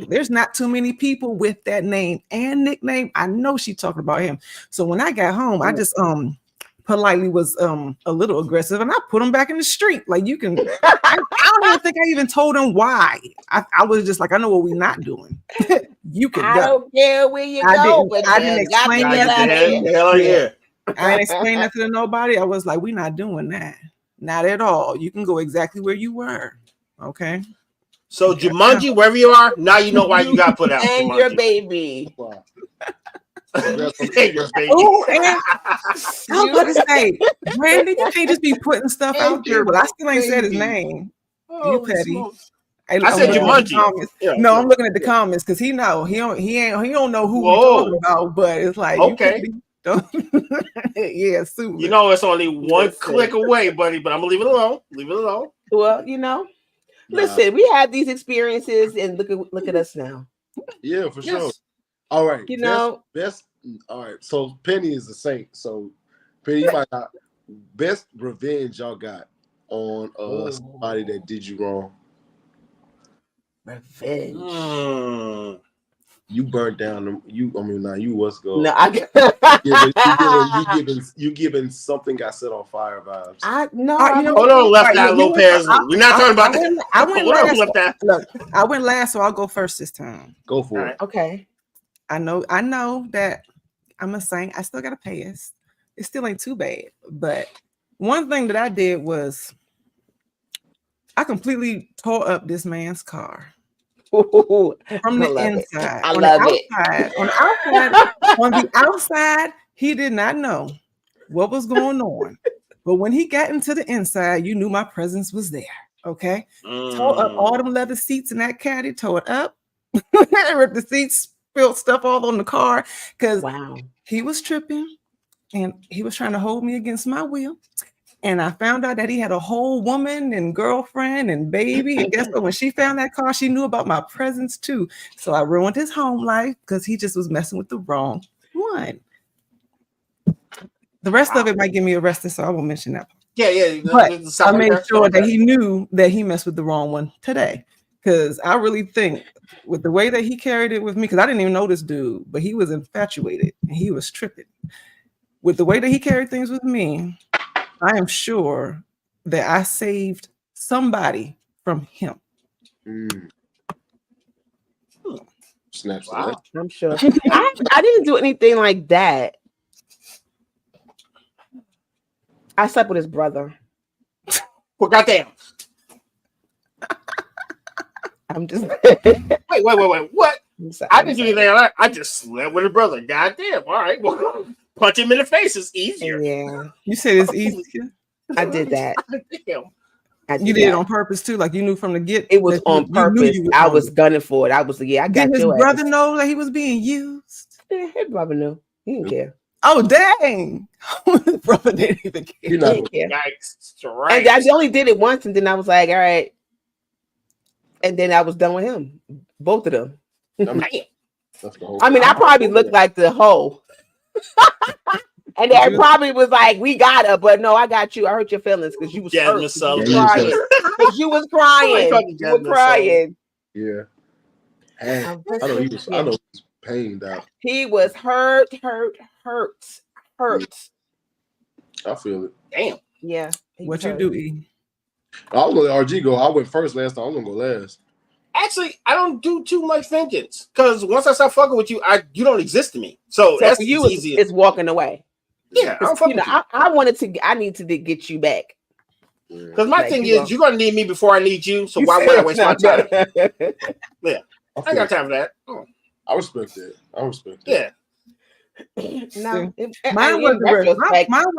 there's not too many people with that name and nickname. I know she talking about him. So when I got home, I just politely was a little aggressive, and I put him back in the street. Like you can, I don't even think I even told him why. I was just like, I know what we're not doing. You can I go. don't care where you I go, didn't- but I you didn't got explain to get that out to of him. here. Hell yeah. I didn't explain nothing to nobody. I was like, we're not doing that. Not at all. You can go exactly where you were. Okay. So Jumanji, wherever you are, now you know why you got put out. And Jumanji. your baby. Wow. And your baby. Oh, and I was about to say, Brandon, you can't just be putting stuff out there. But I still ain't said his name. You petty. I said I'm looking at the Jumanji. comments. Yeah, No, yeah. I'm looking at the comments because he don't know who we're Whoa. talking about. But it's like, Okay. Yeah, super. You know it's only one Listen. click away, buddy, but I'm gonna leave it alone. Leave it alone. Well, listen, we had these experiences, and look at us now. Yeah, for sure. Yes. All right. You know- best. All right. So Penny is a saint. So Penny, you might not best revenge y'all got on somebody that did you wrong. Revenge. You burnt down them. You was go. No, You giving something got set on fire vibes. Hold on, Left Eye Lopez. We're not talking about that. I went Hold on, last. Left Eye. Look, I went last, so I'll go first this time. Go for it. Okay. I know that I'm a saint. I still gotta pay it. It still ain't too bad. But one thing that I did was I completely tore up this man's car from the inside. I love it. On the outside, he did not know what was going on. But when he got into the inside, you knew my presence was there. Okay. Tore up all them leather seats in that caddy, tore it up. Ripped the seats, spilled stuff all on the car because he was tripping and he was trying to hold me against my will. And I found out that he had a whole woman and girlfriend and baby. And guess what? When she found that car, she knew about my presence too. So I ruined his home life because he just was messing with the wrong one. The rest of it might get me arrested, so I won't mention that. Yeah. But I made sure that he knew that he messed with the wrong one today. Because I really think with the way that he carried it with me, because I didn't even know this dude, but he was infatuated and he was tripping. With the way that he carried things with me, I am sure that I saved somebody from him. Snaps. Wow. I'm sure. I didn't do anything like that. I slept with his brother. Well, goddamn. I'm just Wait. What? sorry, I didn't do anything like that. I just slept with his brother. Goddamn. All right. Well, punch him in the face is easier. Yeah, You said it's easy. I did that. Damn. You did it on purpose too, like you knew from the get. It was on purpose. I was going. gunning for it. I was I got Did his your brother ass. know that he was being used? Yeah, his brother knew. He didn't care. Oh dang! His brother didn't even care. He You're not didn't care. Yikes. And I only did it once, and then I was like, all right. And then I was done with him. Both of them. Damn. That's the whole I mean, I probably looked like the hoe. And they probably was like, we got her, but no, I got you. I hurt your feelings because you was Jasmine hurt. Sullivan. You was crying. Because you was crying. You were crying. Yeah. And I know he was pained out. He was hurt. I feel it. Damn. Yeah. What you do, E? I was gonna let RG go. I went first last time. I'm gonna go last. Actually, I don't do too much vengeance because once I start fucking with you, you don't exist to me. So that's for you, easy. it's walking away. Yeah, I don't fuck with you. I need to get you back. Because my Like, thing you is, you're gonna need me before I need you. So why would I waste my time? Yeah, I ain't got time for that. Oh. I respect that. Yeah. No, Mine wasn't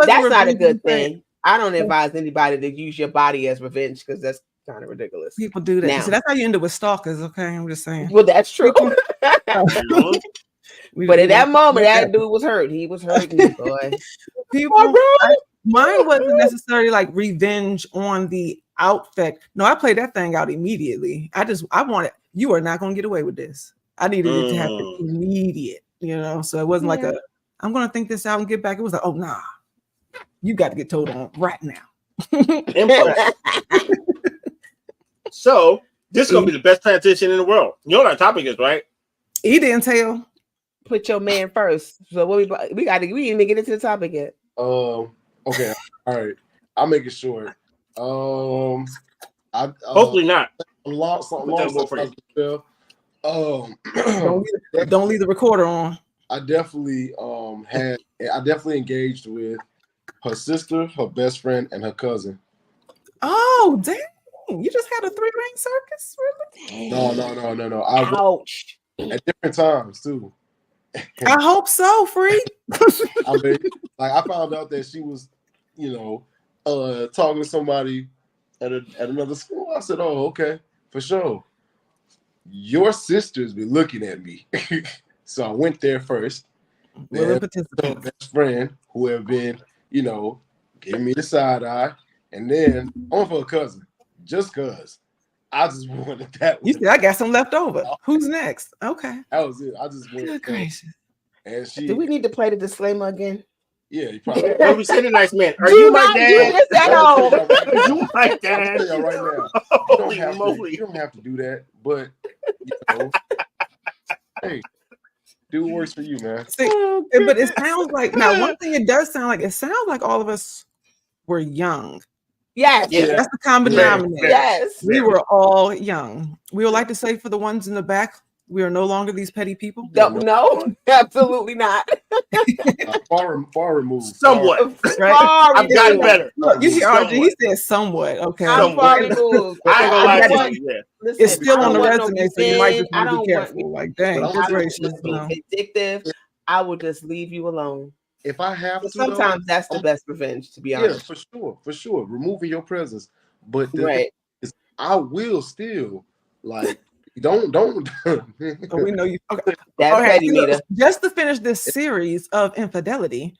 that's not a good thing. thing. I don't advise anybody to use your body as revenge because that's kind of ridiculous. People do that. Now. So that's how you end up with stalkers. Okay, I'm just saying. Well, that's true. We But just at that want- moment, that dude was hurt. He was hurting, boy. People, mine wasn't necessarily like revenge on the outfit. No, I played that thing out immediately. I wanted, you are not going to get away with this. I needed it to happen immediate, so it wasn't like I'm going to think this out and get back. It was like, oh, nah, you got to get told on right now. So this is going to be the best transition in the world. You know what our topic is, right? He didn't tell. Put your man first. So what we didn't even get into the topic yet. Okay. All right. I'll make it short. Hopefully not. Don't leave the recorder on. I definitely engaged with her sister, her best friend, and her cousin. Oh, dang. You just had a 3-ring circus? Really? No. Ouch. At different times too. I hope so, Free. I mean, like I found out that she was, talking to somebody at another school. I said, "Oh, okay, for sure." Your sisters been looking at me, so I went there first. Then her best friend, who have been, giving me the side eye, and then I went for a cousin, just cause. I just wanted that. You said I got some left over. Who's next? Okay. That was it. I just went. Good gracious. And Do we need to play the disclaimer again? Yeah, you probably. When we say the nice man, are you my dad? Are you my dad? Right now. You don't have to do that, but hey, do what works for you, man. See, but it sounds like one thing it does sound like all of us were young. Yes. Yeah. That's the common denominator. Yes. We were all young. We would like to say for the ones in the back, we are no longer these petty people. No, absolutely not. Far removed. Somewhat. Right? I've gotten better. Look, you hear RG, he said somewhat. Okay. I'm far removed. I ain't gonna lie to you. Yeah. Listen, It's still I on the don't want resume, no so you might just I want to don't be want- careful. Like, dang, But good I don't gracious. want to No. be vindictive. I will just leave you alone. If I have But to, sometimes that's the best revenge, to be yeah, honest. for sure, removing your presence. But the Right. thing is, I will still don't. Oh, we know you. Okay. That's Okay, petty, Nita. just to finish this series of infidelity,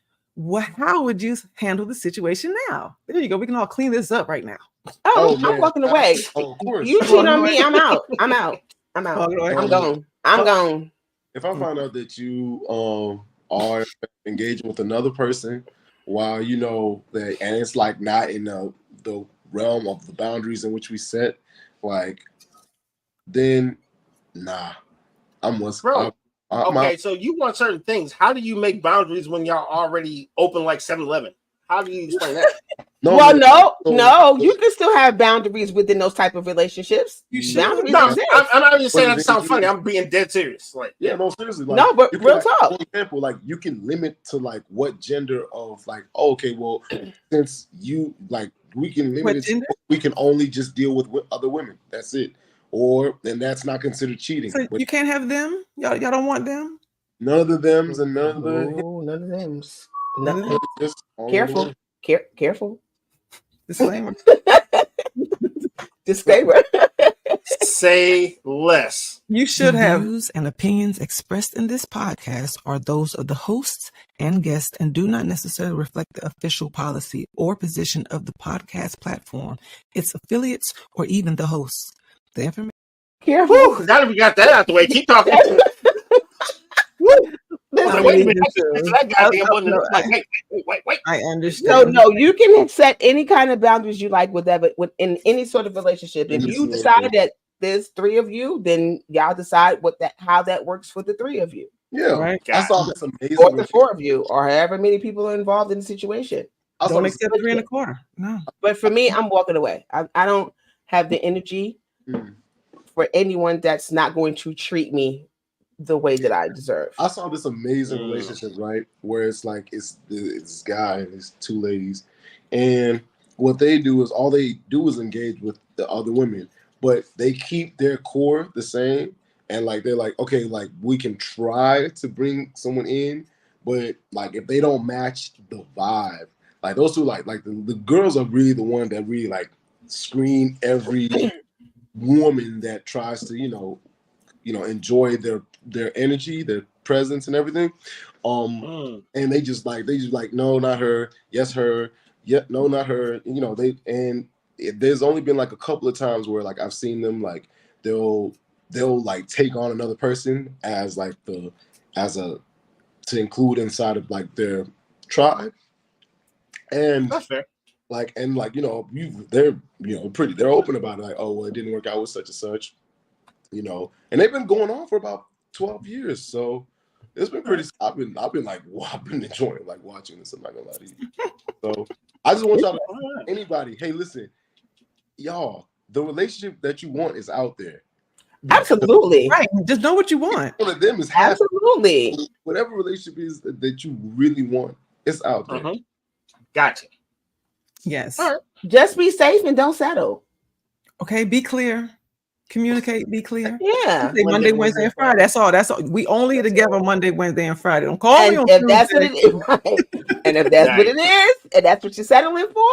how would you handle the situation now? There you go. We can all clean this up right now. Oh, man. I'm walking away. Oh, of course. You cheat on me, I'm out. I'm out. I'm out. Walking away. I'm gone. I'm gone. If I find out that you are engaging with another person while you know that, and it's like not in the realm of the boundaries in which we set, like, then nah, I'm Bro, I'm okay, out. so you want certain things. How do you make boundaries when y'all already open like 7-Eleven? How do you explain that? Well, no, you can still have boundaries within those type of relationships. You should. Boundaries No, exist. I'm not just saying But that to sound the funny. thing I'm being dead serious. Like, Yeah, no, seriously. Like, No, but you can, real like, talk. For example, like you can limit to like what gender of like, oh, okay, well, since you like, we can limit What it. gender? We can only just deal with other women. That's it. Or and that's not considered cheating. So But you can't have them? Y'all don't want them? none of the thems and none of the Oh, none of them. None of them? just only Careful. one. Careful. Disclaimer. Disclaimer. say less. You should have. Mm-hmm. Views and opinions expressed in this podcast are those of the hosts and guests and do not necessarily reflect the official policy or position of the podcast platform, its affiliates, or even the hosts. The information. Careful. Whew, now that we got that out the way, keep talking. Like, wait a minute, that goddamn button. Like, wait. I understand. No, you can set any kind of boundaries you like within any sort of relationship. If you decide that there's 3 of you, then y'all decide how that works for the 3 of you. Yeah, Right. I saw this amazing. Or the 4 of you, or however many people are involved in the situation. I saw Don't this- accept 3 1/4. No. But for me, I'm walking away. I don't have the energy for anyone that's not going to treat me the way that I deserve. I saw this amazing relationship, right? Where it's like it's this guy and his 2 ladies, and what they do is all they do is engage with the other women, but they keep their core the same. And like they're like, okay, like we can try to bring someone in, but like if they don't match the vibe, like those 2, like the girls are really the one that really like screen every woman that tries to enjoy their energy, their presence, and everything. And they just like no, not her. Yes, her. Yeah, no, not her. There's only been like a couple of times where like I've seen them like they'll like take on another person as like to include inside of like their tribe. And That's fair. like they're they're open about it, like, oh well, it didn't work out with such and such, and they've been going on for about 12 years, so it's been pretty. I've been like, wow, I've been enjoying like watching this. I'm not gonna lie to you. So I just want y'all to anybody, hey, listen, y'all, the relationship that you want is out there. Absolutely. Right. Just know what you want. One of them is Absolutely. whatever relationship is that you really want, it's out there. Gotcha. Yes. All right. Just be safe and don't settle. Okay. Be clear. Communicate. Be clear. Yeah. Monday, Wednesday, and Friday. That's all. We only together Monday, Wednesday, and Friday. Don't call me on And if that's what Tuesday. it is, right? And if that's what it is, and that's what you're settling for,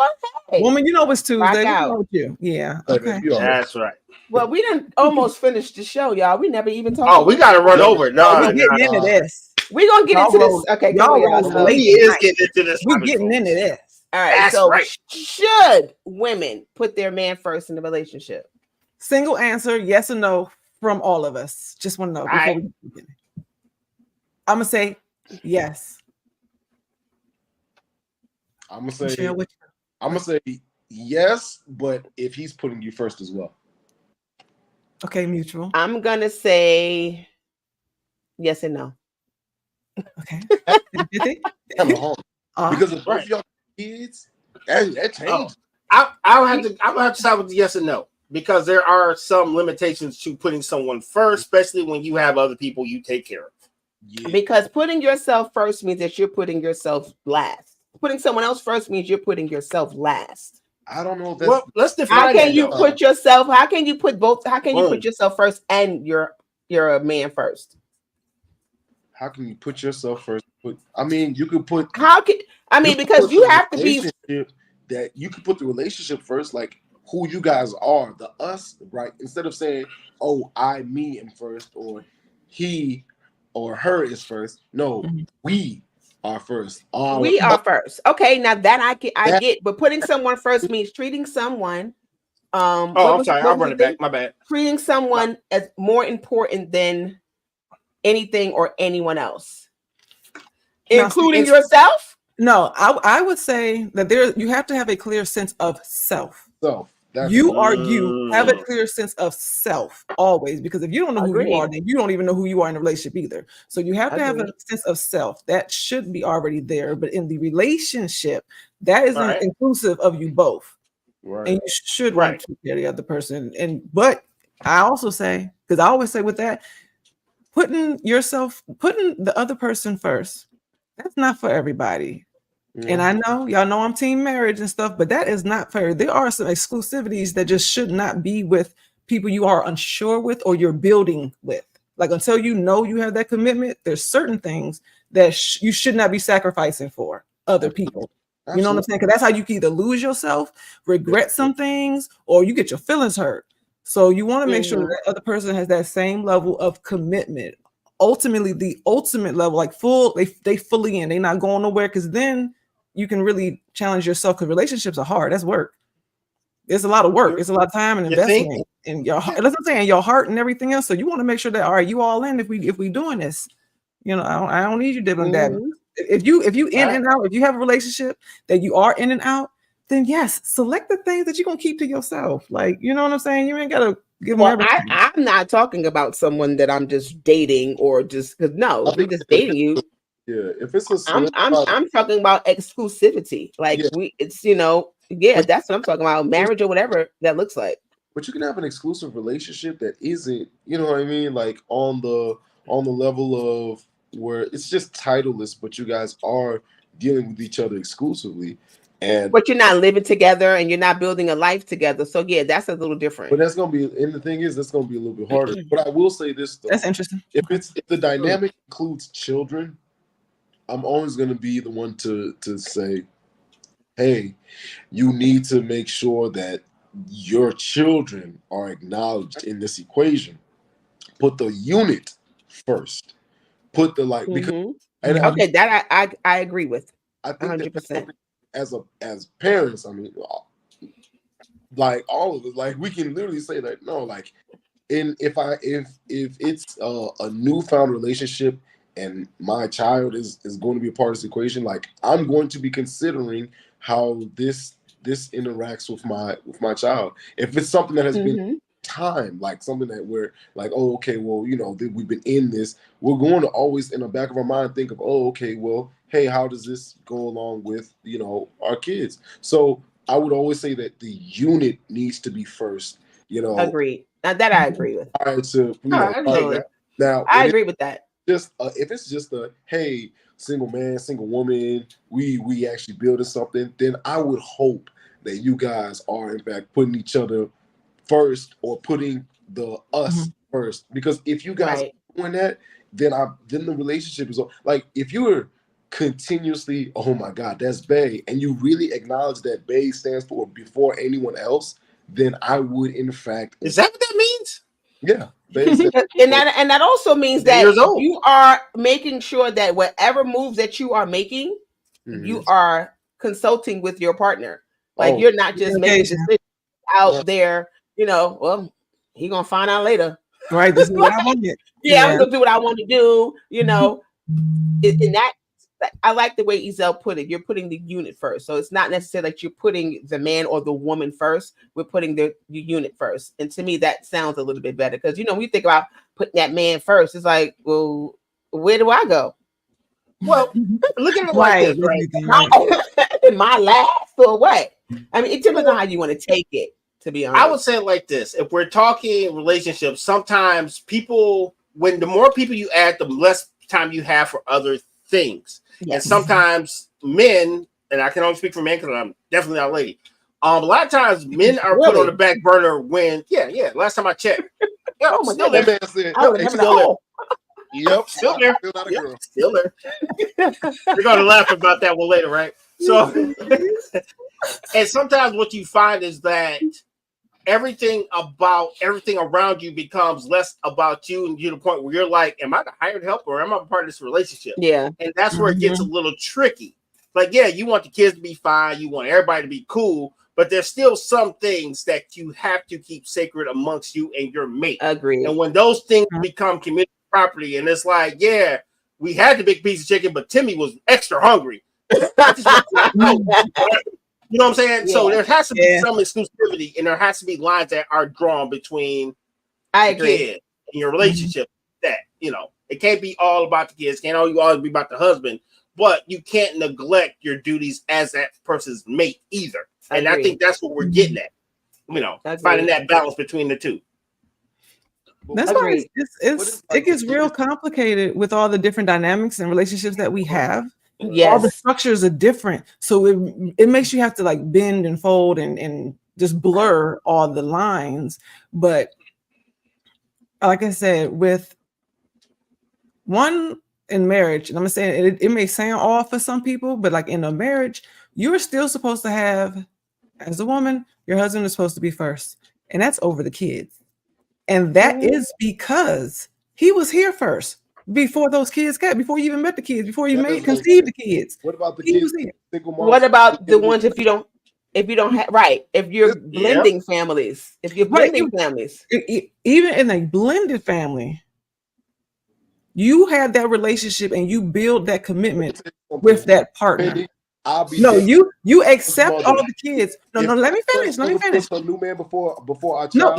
hey. Woman, you know it's Tuesday. Rock What's out. wrong with you? Yeah. Hey, Okay. man, you all right. That's right. Well, we didn't almost finish the show, y'all. We never even talked. Oh, we got to run over. No, We're getting into this. We're gonna get Y'all into roll- this. Okay, y'all come on, roll y'all. So- late. He is getting into this. We're getting into this. all right. That's So, right. should women put their man first in a relationship? Single answer, yes or no, from all of us. Just want to know. Before right. we begin. I'm gonna say yes. I'm gonna say Michelle, what you- I'm gonna say yes, but if he's putting you first as well. Okay, mutual. I'm gonna say yes and no. Okay. Come on. Because if both Right. of y'all kids, that changes. I'll have to side with the yes and no, because there are some limitations to putting someone first, especially when you have other people you take care of. Yeah. Because putting yourself first means that you're putting yourself last. Putting someone else first means you're putting yourself last. I don't know if that's Well, let's define How can that, you though. put yourself? How can you put both? How can you Boom. put yourself first and you're a man first? how can you put yourself first? I mean, you could put How can you could because put you the have to be relationship that you could put the relationship first, like who you guys are, the us, right? Instead of saying, oh, me am first, or he or her is first. No, we are first. We are first. Okay, now that I get, but putting someone first means treating someone. I'm sorry, I'll run it back. My bad. Treating someone as more important than anything or anyone else, including yourself. No, I would say that you have to have a clear sense of self. You have a clear sense of self always, because if you don't know who you are, then you don't even know who you are in a relationship either. So you have to have a sense of self that should be already there. But in the relationship, that isn't inclusive of you both. Right. And you should want to take care of the other person. But I also say, because I always say with that, putting the other person first, that's not for everybody. And I know y'all know I'm team marriage and stuff, but that is not fair. There are some exclusivities that just should not be with people you are unsure with or you're building with. Like, until you know you have that commitment, there's certain things that you should not be sacrificing for other people. Absolutely. You know what I'm saying? Because that's how you can either lose yourself, regret some things, or you get your feelings hurt. So you want to make sure that other person has that same level of commitment. Ultimately, the ultimate level, like they fully in, they're not going nowhere, because then you can really challenge yourself, because relationships are hard. That's work. It's a lot of work. It's a lot of time and investment in your heart. That's what I'm saying, your heart and everything else. So you want to make sure that, all right, you all in if we doing this. You know, I don't need you dibbling dabbling. If you in and out, if you have a relationship that you are in and out, then yes, select the things that you're gonna keep to yourself. Like, you know what I'm saying? You ain't gotta give them everything. I'm not talking about someone that I'm just dating or just because if we're just dating you. Yeah, if it's I'm talking about exclusivity. Like that's what I'm talking about. Marriage or whatever that looks like. But you can have an exclusive relationship that isn't, you know what I mean, like on the level of where it's just titleless, but you guys are dealing with each other exclusively. But you're not living together and you're not building a life together. So yeah, that's a little different. But that's gonna be, and the thing is, that's gonna be a little bit harder. But I will say this though. That's interesting. If the dynamic includes children, I'm always gonna be the one to say, hey, you need to make sure that your children are acknowledged in this equation. Put the unit first. Put the because that I agree with. I think 100%. As parents, I mean, like all of us, like we can literally say that no, like if it's a newfound relationship and my child is going to be a part of this equation, like I'm going to be considering how this interacts with my child. If it's something that has been time, like something that we're like, oh, okay, well, we've been in this, we're going to always in the back of our mind think of, oh, okay, well, hey, how does this go along with our kids? So I would always say that the unit needs to be first. Agreed. Now that I agree with. All right, so now I agree with that. Just if it's just a hey, single man, single woman, we actually building something, then I would hope that you guys are in fact putting each other first or putting the us first. Because if you guys are doing that, then the relationship is like, if you're continuously, oh my God, that's Bae, and you really acknowledge that Bae stands for before anyone else, then I would in fact. Is that what that means? Yeah. and that also means that you are making sure that whatever moves that you are making, you are consulting with your partner. Like you're not just making decisions out there, well, he's gonna find out later. Right. This is what I want. I'm gonna do what I want to do, and that I like the way Ezell put it. You're putting the unit first. So it's not necessarily like you're putting the man or the woman first. We're putting the unit first. And to me, that sounds a little bit better. Because, when you think about putting that man first, it's like, well, where do I go? Well, look at it like this, right? Am I last or what? I mean, it depends on how you want to take it, to be honest. I would say it like this. If we're talking relationships, sometimes when the more people you add, the less time you have for other things. Yes. And sometimes men, and I can only speak for men because I'm definitely not a lady. A lot of times men are put on the back burner when, last time I checked. Yeah, oh my still God. there. Still there. Yep, still there. Still not a girl. Still there. We're going to laugh about that one later, right? So, and sometimes what you find is that everything around you becomes less about you, and to the point where you're like, am I the hired help or am I part of this relationship? Yeah. And that's where it gets a little tricky. Like, yeah, you want the kids to be fine, you want everybody to be cool, but there's still some things that you have to keep sacred amongst you and your mate. Agreed. And when those things become community property, and it's like, yeah, we had the big piece of chicken, but Timmy was extra hungry. You know what I'm saying? Yeah. So there has to be some exclusivity, and there has to be lines that are drawn between I the agree. kid and your relationship. That, you know, it can't be all about the kids, can't always be about the husband, but you can't neglect your duties as that person's mate either. And I think that's what we're getting at, you know, finding that balance between the two. That's why it gets real complicated with all the different dynamics and relationships that we have. Yes. All the structures are different. So it makes you have to like bend and fold and just blur all the lines. But like I said, with one in marriage, and I'm saying it may sound off for some people, but like in a marriage, you're still supposed to have, as a woman, your husband is supposed to be first. And that's over the kids. And that is because he was here first. Before those kids before you even met the kids, before you conceived the kids. What about the kids? What about the ones if you don't have if you're blending families, if you're blending families, even in a blended family, you have that relationship and you build that commitment with that partner. You accept all the kids. No, let me finish. Let me finish. A new man before our child. No,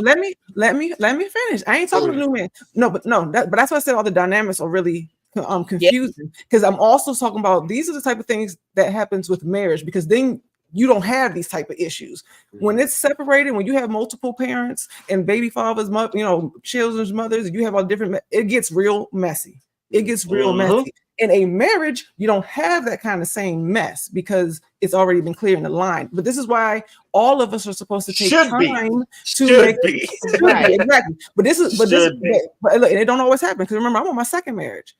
let me finish. I ain't talking to new man. But that's why I said all the dynamics are really confusing, because I'm also talking about these are the type of things that happens with marriage, because then you don't have these type of issues. When it's separated, when you have multiple parents and baby fathers, children's mothers, you have all different, it gets real messy. It gets real messy. In a marriage, you don't have that kind of same mess because it's already been clear in the line. But this is why all of us are supposed to take time to make it right. Exactly. But look, and it don't always happen, because remember, I'm on my second marriage.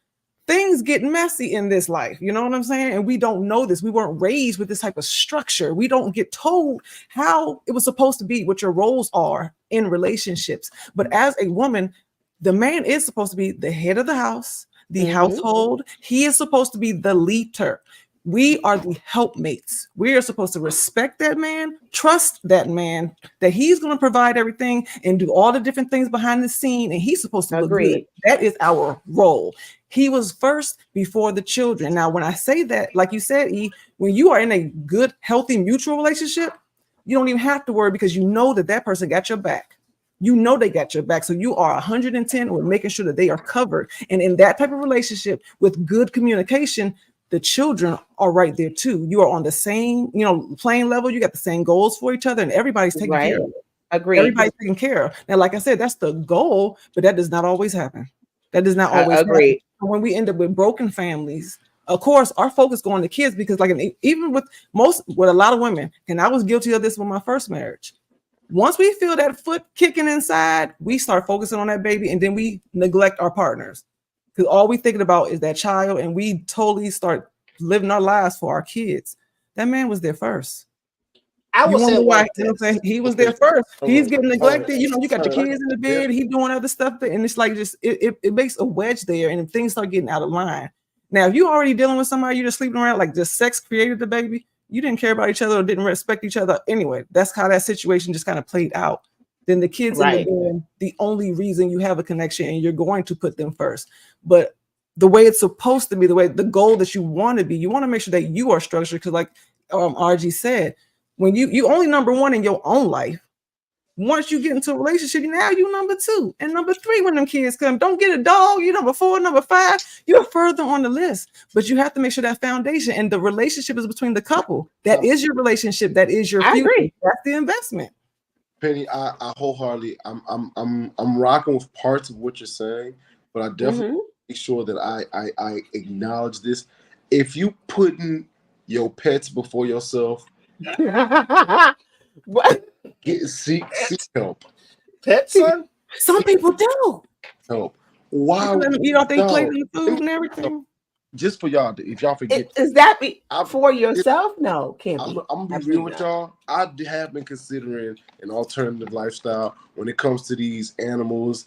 Things get messy in this life. You know what I'm saying? And we don't know this. We weren't raised with this type of structure. We don't get told how it was supposed to be, what your roles are in relationships. But as a woman, the man is supposed to be the head of the house, the household. He is supposed to be the leader. We are the helpmates. We are supposed to respect that man, trust that man, that he's going to provide everything and do all the different things behind the scene. And he's supposed to look good. That is our role. He was first before the children. Now, when I say that, like you said, E, when you are in a good, healthy, mutual relationship, you don't even have to worry, because you know that person got your back. You know they got your back. So you are 110 with making sure that they are covered. And in that type of relationship with good communication, the children are right there too. You are on the same, playing level. You got the same goals for each other, and everybody's taking care of it. Agreed. Everybody's taken care of. Now, like I said, that's the goal, but that does not always happen. That does not always happen. When we end up with broken families, of course, our focus go on the kids, because even with a lot of women, and I was guilty of this with my first marriage. Once we feel that foot kicking inside, we start focusing on that baby, and then we neglect our partners, because all we thinking about is that child, and we totally start living our lives for our kids. That man was there first. I would say why he was there first. He's getting neglected. You got the kids in the bed. He's doing other stuff, and it's like just it makes a wedge there, and things start getting out of line. Now, if you're already dealing with somebody, you're just sleeping around, like just sex created the baby. You didn't care about each other or didn't respect each other anyway. That's how that situation just kind of played out. Then the kids in the bed, the only reason you have a connection, and you're going to put them first. But the way it's supposed to be, the goal that you want to be, you want to make sure that you are structured, because like RG said, when you only number one in your own life. Once you get into a relationship, now you number two and number three when them kids come. Don't get a dog, you number 4, number 5. You're further on the list, but you have to make sure that foundation and the relationship is between the couple. That is your relationship. That is your future. Agree. That's the investment. Penny, I wholeheartedly, I'm rocking with parts of what you're saying, but I definitely make sure that I acknowledge this. If you putting your pets before yourself, what? Seek help. Pet son? Some people do. Help. Why? Let them eat off their plate and the food and everything. just for y'all, if y'all forget, Is that I- for yourself? No, can't I'm be. gonna be Absolutely real with not. y'all. I have been considering an alternative lifestyle when it comes to these animals,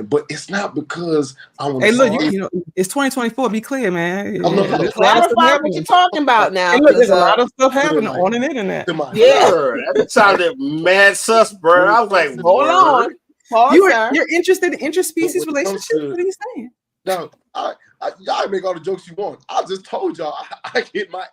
but it's not because I want Hey, to. look, it's 2024. Be clear, man. I'm not- There's a lot of stuff Clarify what happening. you're talking about now. Hey, look, there's a 'cause, lot of stuff happening like- on the internet. to my Yeah. Sure, that sounded mad sus, bro. I was like, Hold word. on. Pause, sir. You're interested in interspecies When it comes relationships? to- What are you saying? Now, y'all make all the jokes you want. I just told y'all I hit my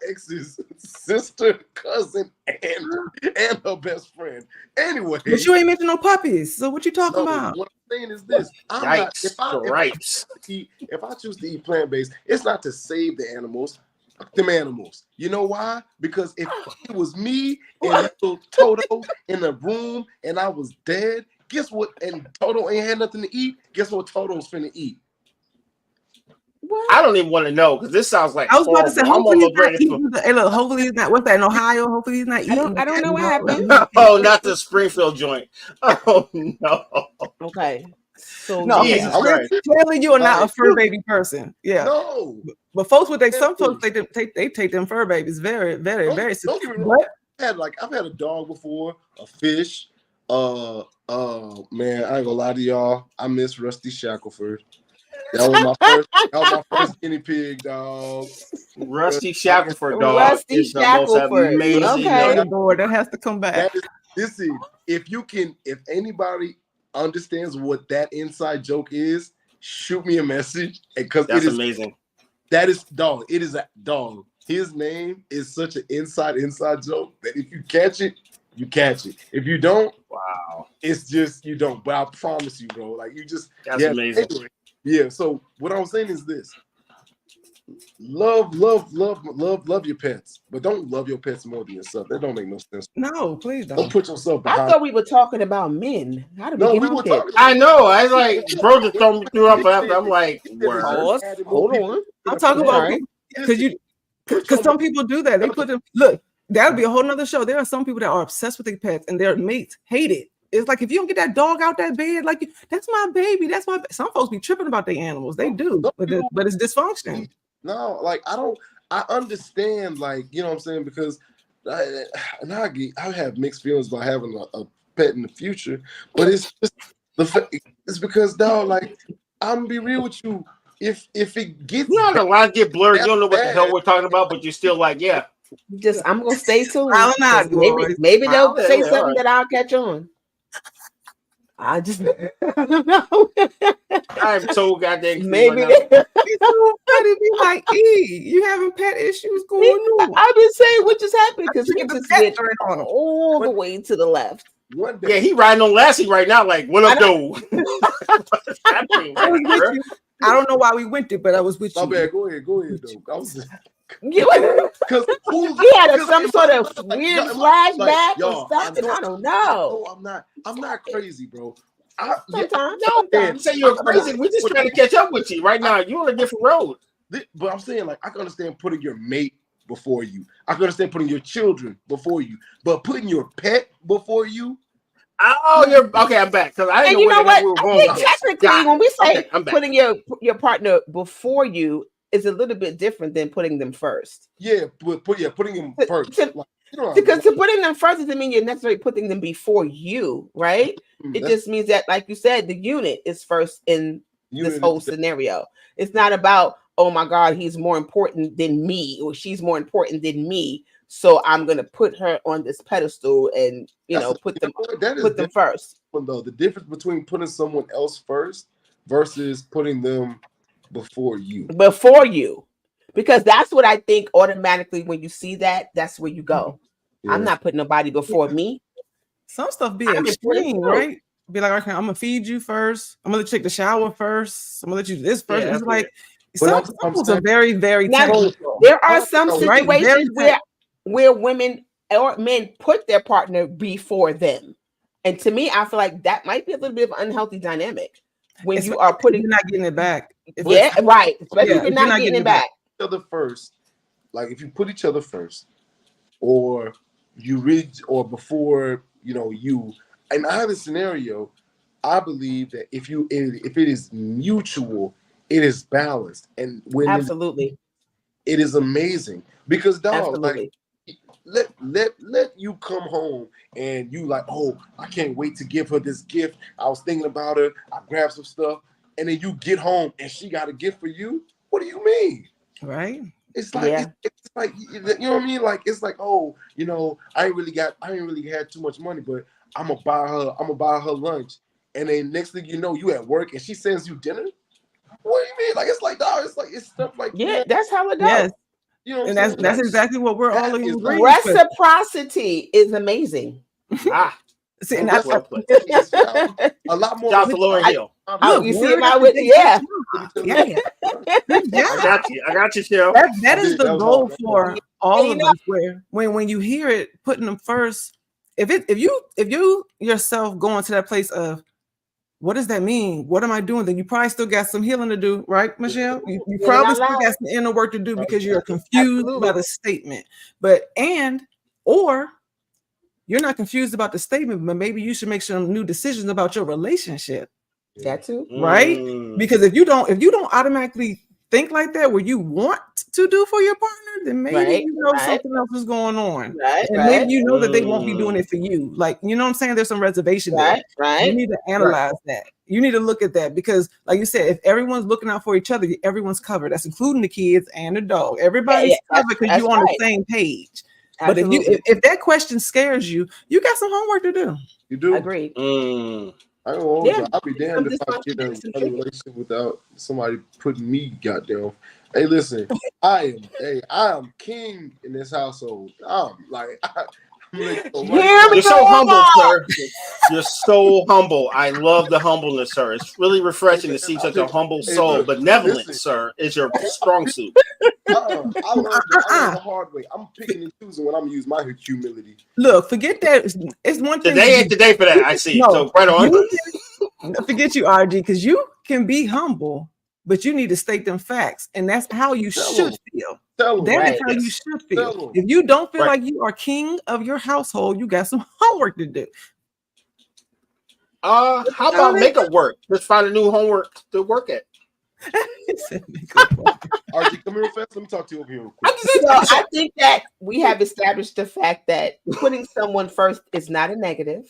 ex's sister, cousin, and her best friend. Anyway, But you ain't mentioned no puppies. So what you talking no, about? what I'm saying is this: I'm not. Yikes, stripes. If I choose to eat plant based, it's not to save the animals. Fuck them animals. You know why? Because if it was me and little Toto in the room and I was dead, guess what? And Toto ain't had nothing to eat. Guess what? Toto's finna eat. I don't even want to know because this sounds like I was about to say, horrible. hopefully I'm he's not almost ready eating. Hey, look, hopefully he's not. What's that in Ohio? Hopefully he's not eating. I don't know what happened. Oh, not the Springfield joint. Oh no. Okay. So No, okay, Jesus so Christ. clearly you are not a Like, fur baby person. Yeah, No. but folks with some folks they take them fur babies very, very, Don't- very. don't get me wrong. But I've had a dog before, a fish. Man, I ain't gonna lie to y'all. I miss Rusty Shackelford. That was my first guinea pig, dog. Rusty Shackelford, dog, Rusty is the most Shackelford. amazing Okay. name. board that has to come back. Listen, if anybody understands what that inside joke is, shoot me a message. Because That's it is amazing. that is dog. It is a dog. His name is such an inside joke that if you catch it, you catch it. If you don't, Wow. it's just you don't. But I promise you, bro. Like you just That's amazing. Anyway, yeah. So what I'm saying is this: love your pets, but don't love your pets more than yourself. That don't make no sense. No, please Don't don't. put yourself I behind. thought we were talking about men. How did we No, get we on were kids? talking. I know. I was like, bro, just threw up after. I'm like, word. Pause. Hold on. I'm talking All about right. because some people do that. They put them. Look, that'll be a whole nother show. There are some people that are obsessed with their pets and their mates hate it. It's like if you don't get that dog out that bed, like that's my baby. That's my. Some folks be tripping about their animals. They do, but it's dysfunction. No, like I understand, like, you know what I'm saying, because I have mixed feelings about having a pet in the future, but it's just it's because dog, like, I'm gonna be real with you. If it gets You know, the lines get blurred. You don't know what the bad, hell we're talking about, but you're still like, yeah. Just I'm gonna stay tuned. I'll not, 'cause maybe they'll Yeah, say yeah, something all right. that I'll catch on. I just I don't know. I'm so goddamn confused Maybe right now. It's so funny. Be like, you having pet issues going on? I've been saying what just happened because I think Skip the just pet went right on 'em. all the way to the left. one Yeah, day, he riding on Lassie right now. Like, what up, though? What's happening I right was now, with bro? you. I don't know why we went there, but I was with my you. bad. Go ahead, though. I was just You- because he had some sort of weird flashback or y'all, something. I don't know. No, I'm not crazy, bro. Sometimes. No, don't say you're crazy. We're just trying to catch up with you right now. You're on a different road. But I'm saying, like, I can understand putting your mate before you. I can understand putting your children before you. But putting your pet before you, Oh, you're okay. I'm back because I didn't And know you where know the hell what? we were I going think with this. technically, Got when we it. say Okay, I'm back. putting your partner before you is a little bit different than putting them first. yeah, putting them first. To- Like, you know what I Because mean? to putting them first doesn't mean you're necessarily putting them before you, right? It That's- just means that, like you said, the unit is first in unit this whole is- scenario. It's not about, oh my God, he's more important than me, or she's more important than me, so I'm gonna put her on this pedestal and put them first. Though the difference between putting someone else first versus putting them before you. Because that's what I think automatically when you see that, that's where you go. Yeah. I'm not putting nobody before me. Some stuff be I'm extreme, extreme. right? Be like, okay, I'm gonna feed you first. I'm gonna let you take the shower first. I'm gonna let you do this first. Yeah, It's like But some I'm rules are saying- very, very Now, technical. there are some Right, very situations where women or men put their partner before them. And to me, I feel like that might be a little bit of an unhealthy dynamic when you are putting. You're not getting it back. Yeah, right. Especially if you're not getting it back. Each other first, like if you put each other first, or you read, or before you. And I have a scenario. I believe that if it is mutual it is balanced, and when Absolutely. it is amazing because dog, Absolutely. like let you come home and you like, oh, I can't wait to give her this gift. I was thinking about her. I grabbed some stuff, and then you get home and she got a gift for you. What do you mean? Right? It's like Yeah. it's like, you know what I mean? Like it's like, oh, you know, I ain't really had too much money, but I'm gonna buy her lunch. And then next thing you know, you at work and she sends you dinner. What do you mean? Like it's like, dog, it's stuff like Yeah, that. that's how it goes. Yes. You know what And I'm saying? that's exactly what we're all that in is agreement with. Reciprocity is amazing. See, Oh, and that's well put. a lot more. Shout out to Lauren Hill. Oh, you see word my of with the day, yeah. Yeah. Good I job. got you. I got you, Cheryl. That is the That was goal hard. for all you of know- us. Where when you hear it, putting them first. If you yourself go into that place of what does that mean? What am I doing? Then you probably still got some healing to do, right, Michelle? You Get it probably out still loud. got some inner work to do because you're confused by the statement. Or you're not confused about the statement, but maybe you should make some new decisions about your relationship. That too. Right? Because if you don't automatically think like that, where you want to do for your partner, then maybe Right, you know right. something else is going on. Right, And right, maybe you know that they won't be doing it for you. Like, you know what I'm saying? There's some reservation there. right, right. You need to analyze that. You need to look at that because, like you said, if everyone's looking out for each other, everyone's covered. That's including the kids and the dog. Everybody's covered because that's you're on right. the same page. Absolutely. But if that question scares you, you got some homework to do. You do. Agreed. I don't hold Yeah. you. I'll be damned if I get in a relationship without somebody putting me goddamn. Hey, listen, I am king in this household. I'm like, You're so humble, sir. You're so humble. I love the humbleness, sir. It's really refreshing to see such a humble soul. Benevolence, sir, is your strong suit. I learned the hard way. I'm picking and choosing when I'm gonna use my humility. Look, forget that. It's one thing. Today ain't the day for that. I see. No, So right on. Forget you, RG, because you can be humble, but you need to state them facts, and that's how you should feel. That is how you should feel. If you don't feel like you are king of your household, you got some homework to do. How about make it work? Let's find a new homework to work at. RG, come here real fast. Let me talk to you over here real quick. So I think that we have established the fact that putting someone first is not a negative.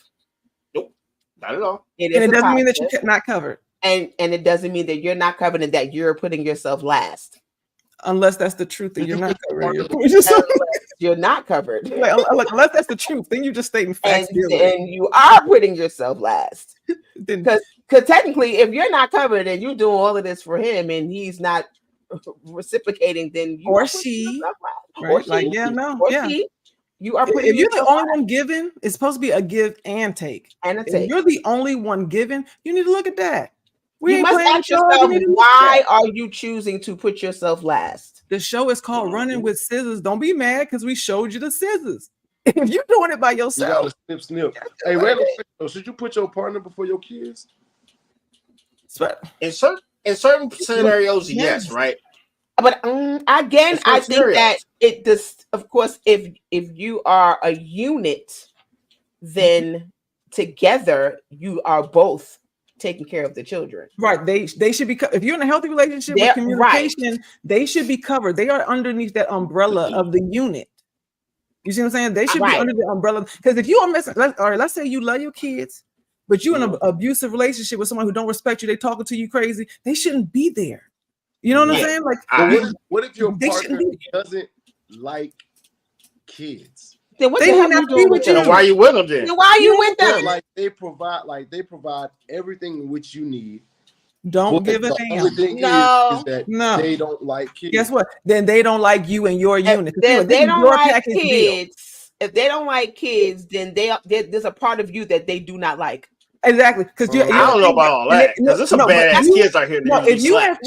Nope, not at all. And it doesn't mean that you're not covered. And it doesn't mean that you're not covered and that you're putting yourself last. Unless that's the truth, then you're not covered. You're not covered. Like, unless that's the truth, then you just stating facts. And you are putting yourself last. Because technically, if you're not covered and you're doing all of this for him and he's not reciprocating, then you or she, right? or she, like she, you are putting. If you're the only one giving, it's supposed to be a give and take. And a take. If you're the only one giving, you need to look at that. You must ask yourself, why are you choosing to put yourself last? The show is called Running with Scissors. Don't be mad because we showed you the scissors. If you're doing it by yourself, you gotta snip. Hey, random, should you put your partner before your kids? In certain scenarios, yes, right. But again, I think that it does. Of course, if you are a unit, then together you are both taking care of the children. Right. They should be. If you're in a healthy relationship with communication, they should be covered. They are underneath that umbrella of the unit. You see what I'm saying? They should be under the umbrella. Because if you are missing, let's say you love your kids, but you're in an abusive relationship with someone who don't respect you, they talking to you crazy, they shouldn't be there. You know what I'm saying? Like, what if your partner doesn't like kids? Then what the hell are you doing with them? Why are you with them then? Why are you with them? Like they provide everything which you need. Don't give a damn. Only thing is that they don't like kids. Guess what? Then they don't like you and your unit. If they don't like kids, if they don't like kids, then there's a part of you that they do not like. Exactly, because I don't know about all that. Because there's some badass kids out here. If you have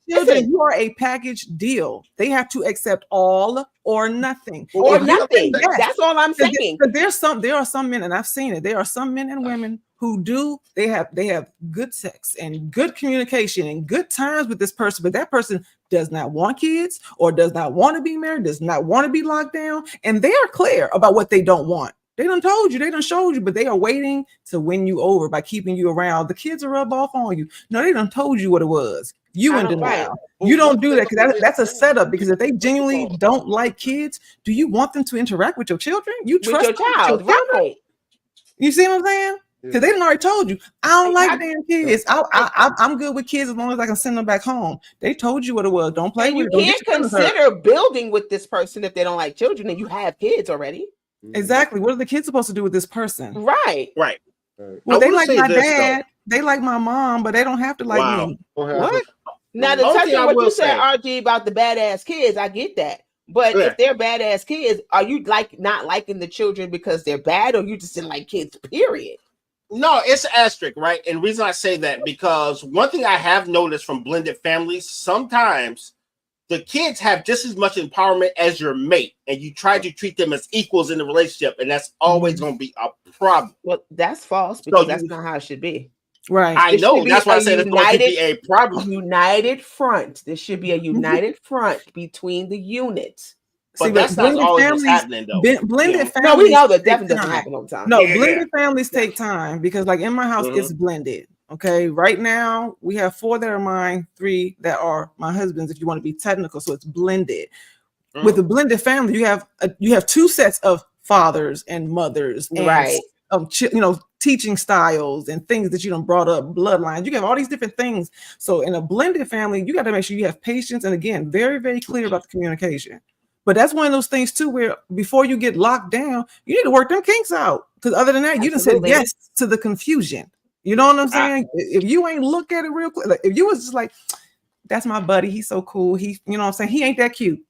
children, you are a package deal. They have to accept all or nothing. Or nothing. That's all I'm saying. There are some men, and I've seen it. There are some men and women who do. They have good sex and good communication and good times with this person, but that person does not want kids or does not want to be married, does not want to be locked down, and they are clear about what they don't want. They done told you, they done showed you, but they are waiting to win you over by keeping you around. The kids will rub off on you. No, they done told you what it was. You in denial. You don't do that because that's a setup. Because if they genuinely don't like kids, do you want them to interact with your children? You trust with your child, right? You see what I'm saying? Because they done already told you, I don't like damn kids. I'm good with kids as long as I can send them back home. They told you what it was. Don't play with it. You can't consider building with this person if they don't like children and you have kids already. Exactly. What are the kids supposed to do with this person? Right. Well, they like my dad. They like my mom, but they don't have to like me. What? Now, to touch on what you said, RG, about the badass kids, I get that. But if they're badass kids, are you like not liking the children because they're bad, or you just didn't like kids, period? No, it's asterisk, right? And the reason I say that, because one thing I have noticed from blended families, sometimes the kids have just as much empowerment as your mate, and you try to treat them as equals in the relationship, and that's always going to be a problem. Well, that's false, because that's not how it should be. Right. I know. That's why I said it's going to be a problem. United front. There should be a united front between the units. But that's not always what's happening, though. Blended families. No, we know that definitely doesn't happen all the time. No, blended families take time because, like in my house, it's blended. Okay, right now we have 4 that are mine, 3 that are my husband's. If you want to be technical, so it's blended. With a blended family, you have 2 sets of fathers and mothers, and right? Teaching styles and things that you done brought up, bloodlines. You have all these different things. So in a blended family, you got to make sure you have patience and, again, very, very clear about the communication. But that's one of those things too, where before you get locked down, you need to work them kinks out. Because other than that, you done said yes to the confusion. You know what I'm saying? If you ain't look at it real quick, like if you was just like, that's my buddy, he's so cool. He, you know what I'm saying? He ain't that cute.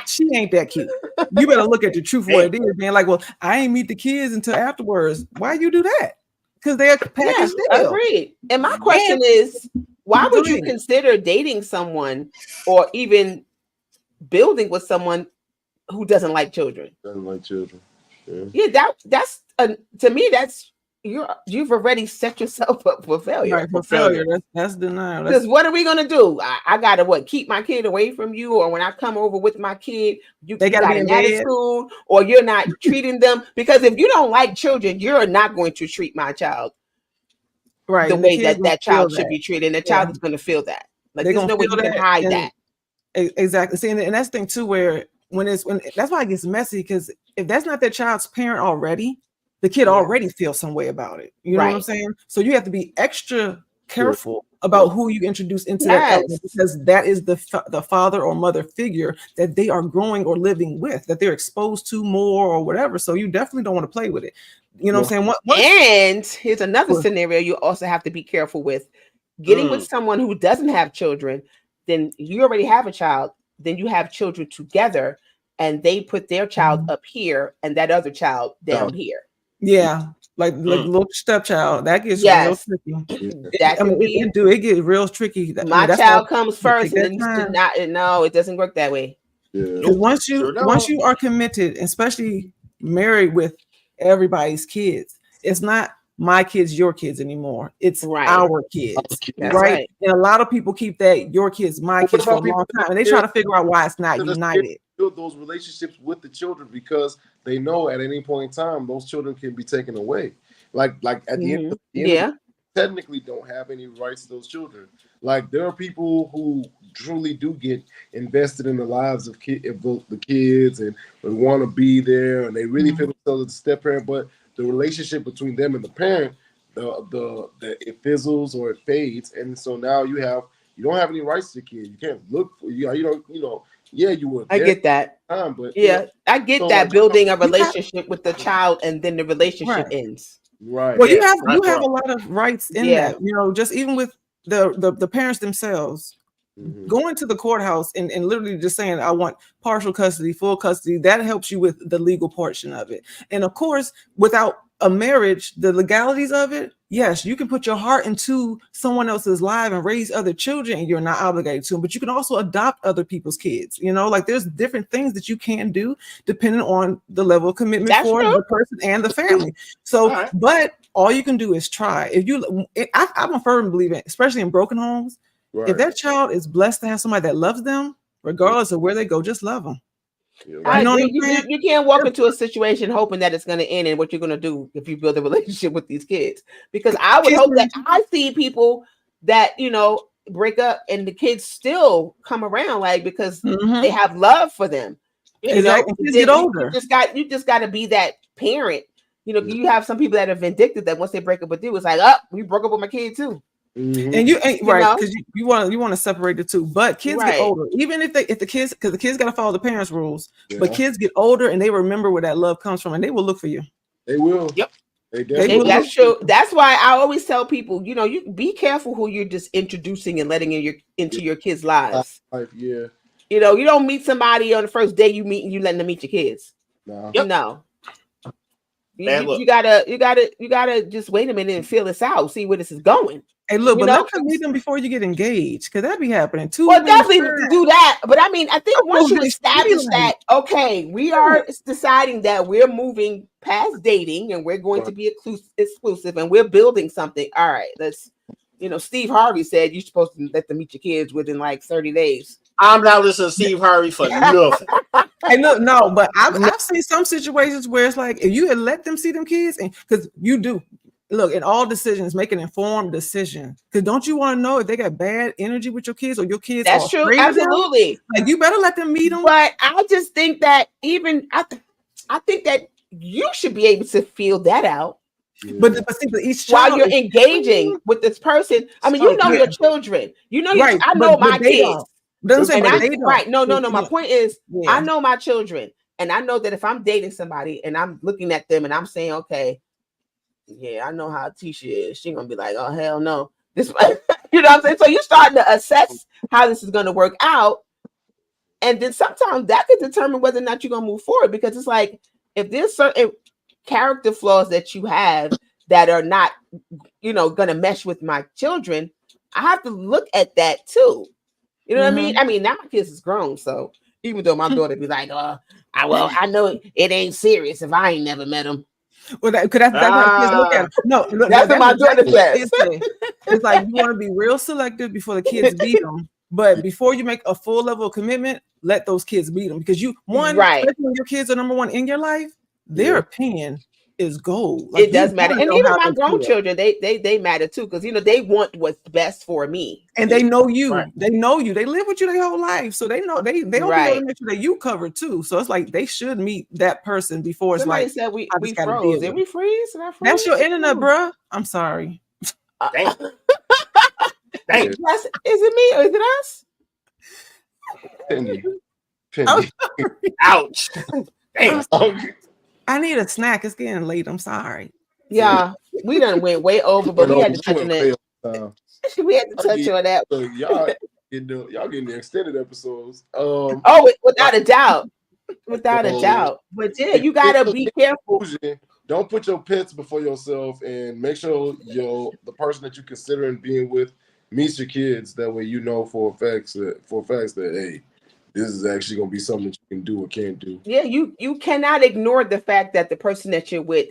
She ain't that cute. You better look at the truth for what it is, man. Like, well, I ain't meet the kids until afterwards. Why you do that? Because they're packaged deal. Agreed. And my question is, why would you consider dating someone or even building with someone who doesn't like children? Doesn't like children. That's to me, that's you've already set yourself up for failure. Right, for failure. That's denial. Because what are we gonna do? I gotta keep my kid away from you, or when I come over with my kid, they gotta be in attitude, or you're not treating them. Because if you don't like children, you're not going to treat my child the way that child should be treated. And the child is gonna feel that. Like there's no way you can hide that. Exactly. See, and that's the thing too, where when that's why it gets messy, because if that's not their child's parent already, the kid already feels some way about it. You know what I'm saying? So you have to be extra careful about who you introduce into that element, because that is the father or mother figure that they are growing or living with, that they're exposed to more or whatever. So you definitely don't want to play with it. You know what I'm saying? And here's another scenario you also have to be careful with. Getting with someone who doesn't have children, then you already have a child, then you have children together, and they put their child up here and that other child down here. Yeah, like little stepchild. That gets real tricky. It gets real tricky. My child comes first, and it doesn't work that way. Because once you are committed, especially married with everybody's kids, it's not my kids, your kids anymore. It's our kids, right? And a lot of people keep that your kids, my kids for a long time, and they try to figure out why it's not united. Build those relationships with the children, because they know at any point in time those children can be taken away. Like at the end of the day, technically don't have any rights to those children. Like there are people who truly do get invested in the lives of the kids and want to be there, and they really feel themselves as a step parent, but the relationship between them and the parent, it fizzles or it fades, and so now you don't have any rights to the kid. You can't look for you were. I get that. But I get that building a relationship with the child and then the relationship ends. Right. Well, you have a lot of rights in that. Just even with the parents themselves. Going to the courthouse and literally just saying, I want partial custody, full custody, that helps you with the legal portion of it. And of course, without a marriage, the legalities of it, yes, you can put your heart into someone else's life and raise other children, and you're not obligated to them, but you can also adopt other people's kids. Like there's different things that you can do depending on the level of commitment the person and the family. So, but all you can do is try. I'm a firm believer, especially in broken homes, if that child is blessed to have somebody that loves them, regardless of where they go, just love them. You're I right. know what agree. I'm saying? You can't walk into a situation hoping that it's going to end and what you're going to do if you build a relationship with these kids. Because I would hope that I see people that, break up and the kids still come around, like, because they have love for them. Exactly. Kids get older. You just got to be that parent. You have some people that are vindictive that once they break up with you, it's like, oh, we broke up with my kid too. Mhm. And you ain't right, because you want to separate the two. But kids get older, even if the kids, because the kids got to follow the parents' rules. Yeah. But kids get older and they remember where that love comes from, and they will look for you. They will. Yep. They definitely will. That's true. That's why I always tell people, you be careful who you're just introducing and letting into your kids' lives. Yeah. You don't meet somebody on the first day you meet and you letting them meet your kids. No. No. You gotta just wait a minute and feel this out, see where this is going. Hey, look, but let them meet them before you get engaged, because that be happening too. Well, definitely do that. But I mean, I think once you establish that, okay, we are deciding that we're moving past dating and we're going to be exclusive and we're building something. All right, let's, Steve Harvey said you're supposed to let them meet your kids within like 30 days. I'm not listening to Steve Harvey for nothing. Hey, look, no, but I've seen some situations where it's like, if you had let them see them kids, and because you do. Look, in all decisions, make an informed decision. Because don't you want to know if they got bad energy with your kids or your kids? That's true. Absolutely. Like, you better let them meet them. But I just think that I think that you should be able to feel that out. But see, each while you're engaging with this person, I mean, your children. Right. I know my kids. Right. No. My point is, I know my children, and I know that if I'm dating somebody and I'm looking at them and I'm saying, okay, yeah, I know how Tisha is. She's gonna be like, oh hell no. This you know what I'm saying? So you're starting to assess how this is gonna work out. And then sometimes that could determine whether or not you're gonna move forward, because it's like, if there's certain character flaws that you have that are not, gonna mesh with my children, I have to look at that too. You know what I mean? I mean, now my kids is grown, so even though my daughter be like, I know it ain't serious if I ain't never met him. Well, that's how kids look at it. No, look, that's what my daughter says. It's like, you want to be real selective before the kids beat them, but before you make a full level of commitment, let those kids beat them, because especially when your kids are number one in your life, their opinion is gold. Like, it does matter, and even my grown children, they matter too, because they want what's best for me, and they know you. Right. They know you. They live with you their whole life, so they know they don't be able to make sure that you cover too. So it's like they should meet that person before. Somebody it's like, said we froze. Did we freeze? That's your internet, bro. I'm sorry. Dang. Is it me or is it us? Penny. Ouch. Damn. I need a snack. It's getting late. I'm sorry. Yeah, we done went way over, but we had to touch on that. We had to touch on that. Y'all getting the extended episodes. Without a doubt. Without a doubt. But yeah, you gotta be careful. Don't put your pets before yourself, and make sure the person that you're considering being with meets your kids. That way, for facts that hey, this is actually going to be something that you can do or can't do. Yeah, you cannot ignore the fact that the person that you're with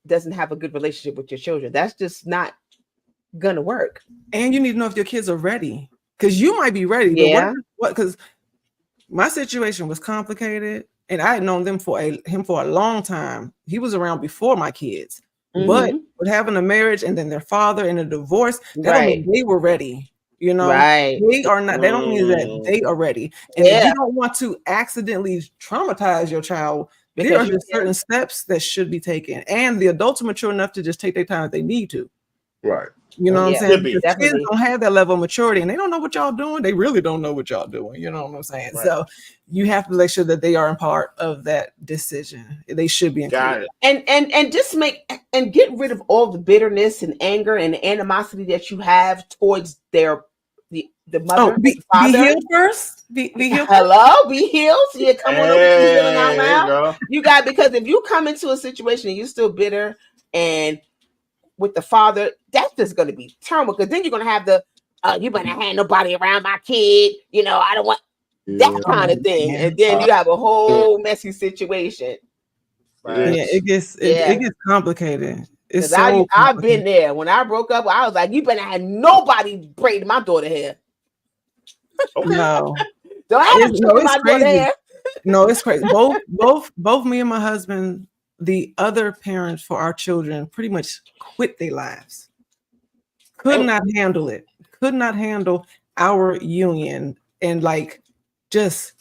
doesn't have a good relationship with your children. That's just not gonna work. And you need to know if your kids are ready, because you might be ready. Yeah. But because my situation was complicated, and I had known him for a long time. He was around before my kids, but with having a marriage and then their father and a divorce, that don't mean they were ready. Right. They are not. They don't mean that they are ready. And if you don't want to accidentally traumatize your child, there are just certain steps that should be taken, and the adults are mature enough to just take their time if they need to. Right. You know what I'm saying? Because kids don't have that level of maturity, and they don't know what y'all doing. They really don't know what y'all doing. You know what I'm saying? Right. So you have to make sure that they are a part of that decision. They should be included. And just get rid of all the bitterness and anger and animosity that you have towards the mother, the father. Be healed first. Be healed. Hello, be healed. Yeah, come on, healing out loud. You got, because if you come into a situation and you're still bitter and with the father, that's just going to be terrible, because then you're going to have you better have nobody around my kid. I don't want that kind of thing. Yeah. And then you have a whole messy situation. Right. Yeah, it gets complicated. It's so I've been there. When I broke up, I was like, you better have nobody braiding my daughter hair. No. Don't have my daughter hair. No, it's crazy. Both me and my husband, the other parents for our children, pretty much quit their lives. Could not handle it. Could not handle our union, and like just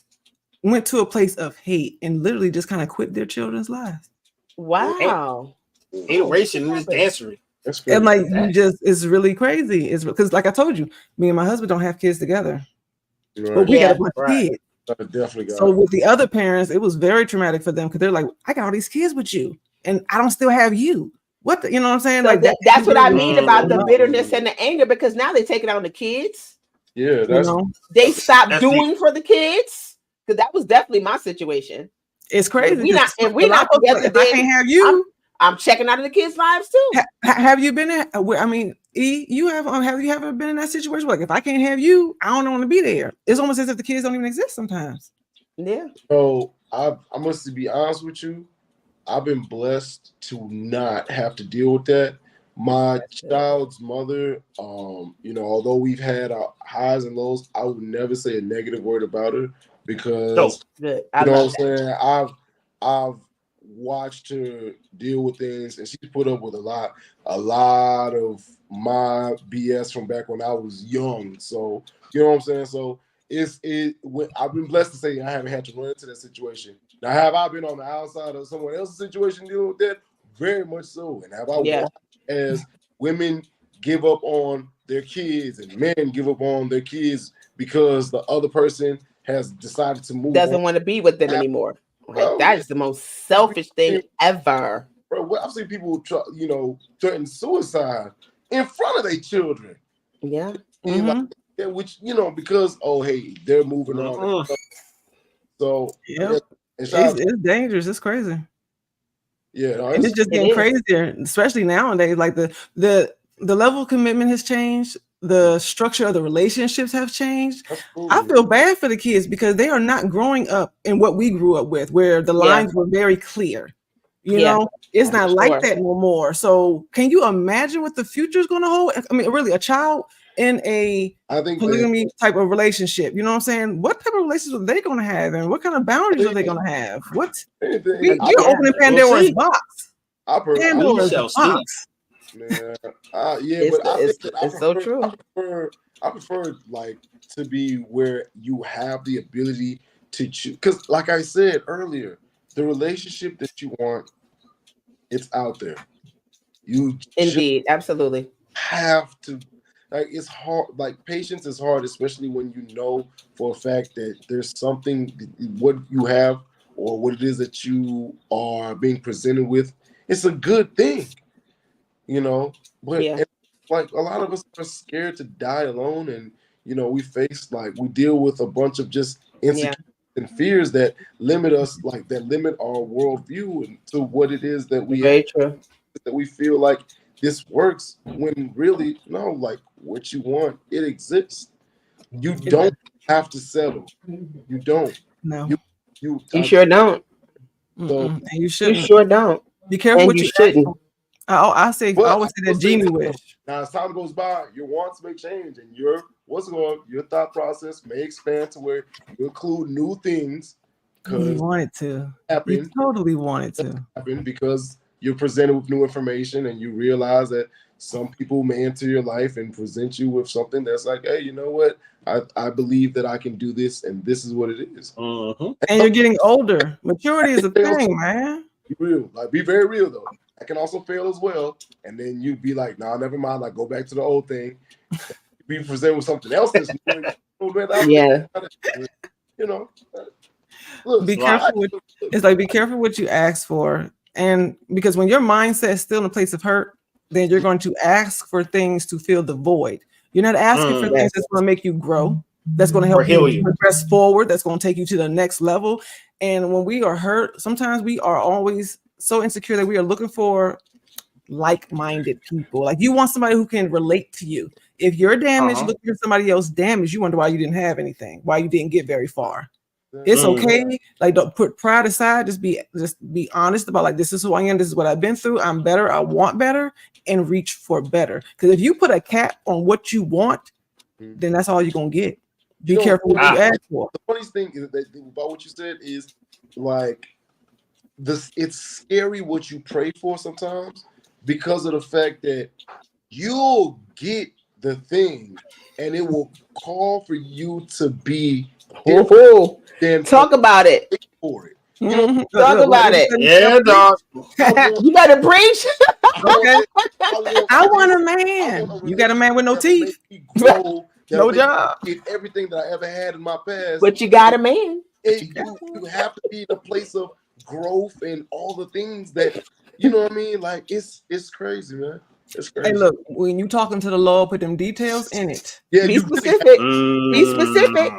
went to a place of hate and literally just kind of quit their children's lives. Wow. Hateration and dancery. That's crazy. And like you just, it's really crazy. It's because like I told you, me and my husband don't have kids together, but we got a bunch of kids. I definitely got So it. with the other parents, it was very traumatic for them because they're like, I got all these kids with you, and I don't still have you. What the, you know what I'm saying? So Like that's what I mean about the No. bitterness and the anger, because now they take it on the kids. Yeah, You that's know, They stop That's doing for the kids, because that was definitely my situation. it's crazy. If we not together, if I can't have you. I'm checking out of the kids' lives too. Have you been in? I mean, E, you have you ever been in that situation? Like, if I can't have you, I don't want to be there. It's almost as if the kids don't even exist sometimes. Yeah. So I must be honest with you. I've been blessed to not have to deal with that. My child's mother, although we've had our highs and lows, I would never say a negative word about her because Good. you know what I'm saying. I've watched her deal with things, and she's put up with a lot of my BS from back when I was young. So you know what I'm saying. So I've been blessed to say I haven't had to run into that situation. Now, have I been on the outside of someone else's situation dealing with that? Very much so. And have I watched as women give up on their kids and men give up on their kids because the other person has decided to move Doesn't on? want to be with them anymore. Like, that is the most selfish thing ever. Bro, I've seen people threaten suicide in front of their children. Yeah. And like, which because they're moving on. So Yeah, it's dangerous. It's crazy. Yeah, no, And it's just getting crazier, especially nowadays. Like the level of commitment has changed. The structure of the relationships have changed. I feel bad for the kids because they are not growing up in what we grew up with, where the lines were very clear. You know, it's not like that no more. So can you imagine what the future is going to hold? I mean, really, a child in a polygamy type of relationship, you know what I'm saying? What type of relationship are they going to have, and what kind of boundaries are they going to have? You're opening Pandora's box. Pandora's box. Man, it's so true. I prefer like to be where you have the ability to choose, because like I said earlier, the relationship that you want, it's out there. You absolutely have to. Like, it's hard. Like, patience is hard, especially when you know for a fact that there's something, what you have or what it is that you are being presented with. It's a good thing, But like a lot of us are scared to die alone, and we deal with a bunch of just insecurities and fears that limit us, that limit our worldview and to what it is that we that we feel like this works, when really no, like what you want, it exists. You don't have to settle. You don't. No. You sure don't. So, and you shouldn't. You sure don't. Be careful what you shouldn't. I always say that genie wish. Now, as time goes by, your wants may change, and your thought process may expand to where you include new things. You want it to. You totally want it to happen because you're presented with new information, and you realize that some people may enter your life and present you with something that's like, hey, you know what? I believe that I can do this, and this is what it is. And you're getting older. Maturity is a thing, man. Be real. Like, be very real, though. I can also fail as well. And then you be like, nah, never mind. Like, go back to the old thing. Be presented with something else that's new. Look, be careful. It's like, be careful what you ask for. And because when your mindset is still in a place of hurt, then you're going to ask for things to fill the void. You're not asking for things that's going to make you grow, that's going to help you progress forward, that's going to take you to the next level. And when we are hurt, sometimes we are always so insecure that we are looking for like-minded people. Like, you want somebody who can relate to you. If you're damaged, looking at somebody else damaged, you wonder why you didn't have anything, why you didn't get very far. It's okay. Like, don't put pride aside. Just be honest about, like, this is who I am. This is what I've been through. I'm better. I want better, and reach for better. Because if you put a cap on what you want, then that's all you're gonna get. Be careful what you ask for. The funniest thing is that about what you said is like this. It's scary what you pray for sometimes because of the fact that you'll get the thing and it will call for you to be Ooh, then talk about it. for it. Mhm. Talk about it. Yeah, dog. You better preach. Okay. I want a I man. want a You got a man with no relationship teeth, that'll make me grow, that'll no make me job. get everything that I ever had in my past. But you got a man. You have to be in a place of growth and all the things that you know what I mean. Like it's crazy, man. It's crazy. Hey, look, when you talking to the Lord, put them details in it. Yeah, Be you specific. Be specific.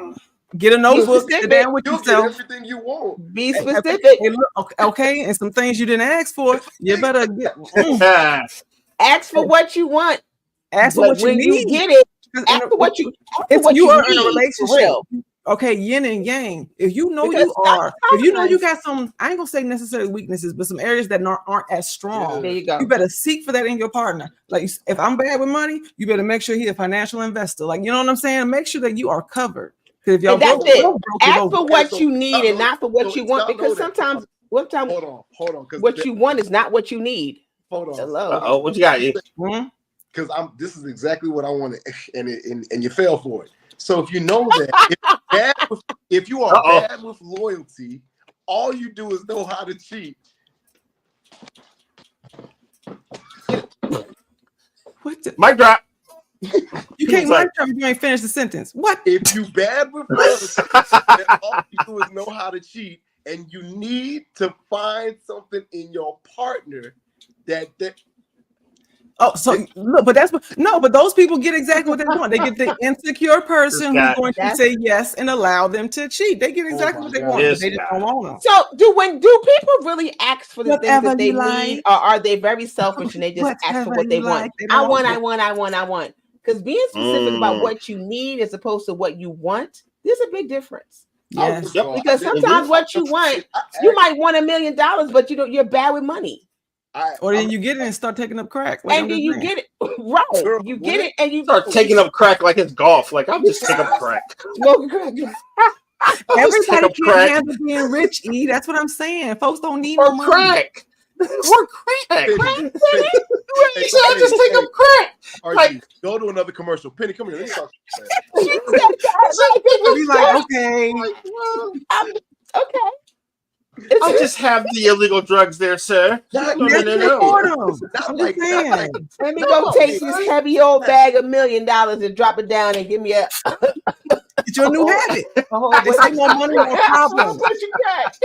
Get a notebook, sit specific. down with you'll get yourself. everything you want. Be Hey, specific. look, okay, and some things you didn't ask for, you better get Ask for what you want. ask for But what you when need. you get it, 'Cause ask for what you. Ask for If what you are in a need, for relationship, real. okay, yin and yang. If you know Because you are, if you know you sometimes- got some, I ain't gonna say necessarily weaknesses, but some areas that aren't as strong. There you go. You better seek for that in your partner. Like if I'm bad with money, you better make sure he's a financial investor. Like you know what I'm saying? Make sure that you are covered. Because if y'all And that's both it. broke, you're Ask both for broke. what so you need y'all and not for what so you want. y'all know Because that. sometimes Hold on, because what you want is not what you need. hold on. Hello. Oh, what you got? Mhm. Because this is exactly what I wanted, and you fell for it. So if you know that, if you are bad with loyalty, all you do is know how to cheat. What the, Mic drop. you can't like- mic drop if you ain't finished the sentence. What? If you bad with loyalty, then all you do is know how to cheat, and you need to find something in your partner that Oh, so look, but but those people get exactly what they want. They get the insecure person who's guy- going to That's- say yes and allow them to cheat. They get exactly my what they God. want. But This they just guy. don't want them. So do people really ask for the things Whatever that they you need, like. or are they very selfish and they just ask for Whatever what they you want? like, they I don't want. want. Because being specific about Mm. what you need as opposed to what you want, there's a big difference. Yes. Yep. Because sometimes what you want, you might want $1 million, but you're bad with money, Or then you get it and start taking up crack. Like I'm and then just you saying. get it right. Girl, You what? get it, and you Start taking up crack like it's golf. Like I'll just take up crack. smoking crack. I'll just take Everybody up can't crack handle being rich, E. That's what I'm saying. Folks don't need or no money. crack. Or crack. Penny, He said I just take up crack. RG, go to another commercial. Penny, come here. Let me talk to you. Be like, okay. Okay. I'll just have the illegal drugs there, sir. Not, No, Yes, no, you no, support no. 'em. not I'm like just that. saying. Let me go take this heavy old bag of $1 million and drop it down and give me a It's your new habit. whole They say more money, more problems. What you got?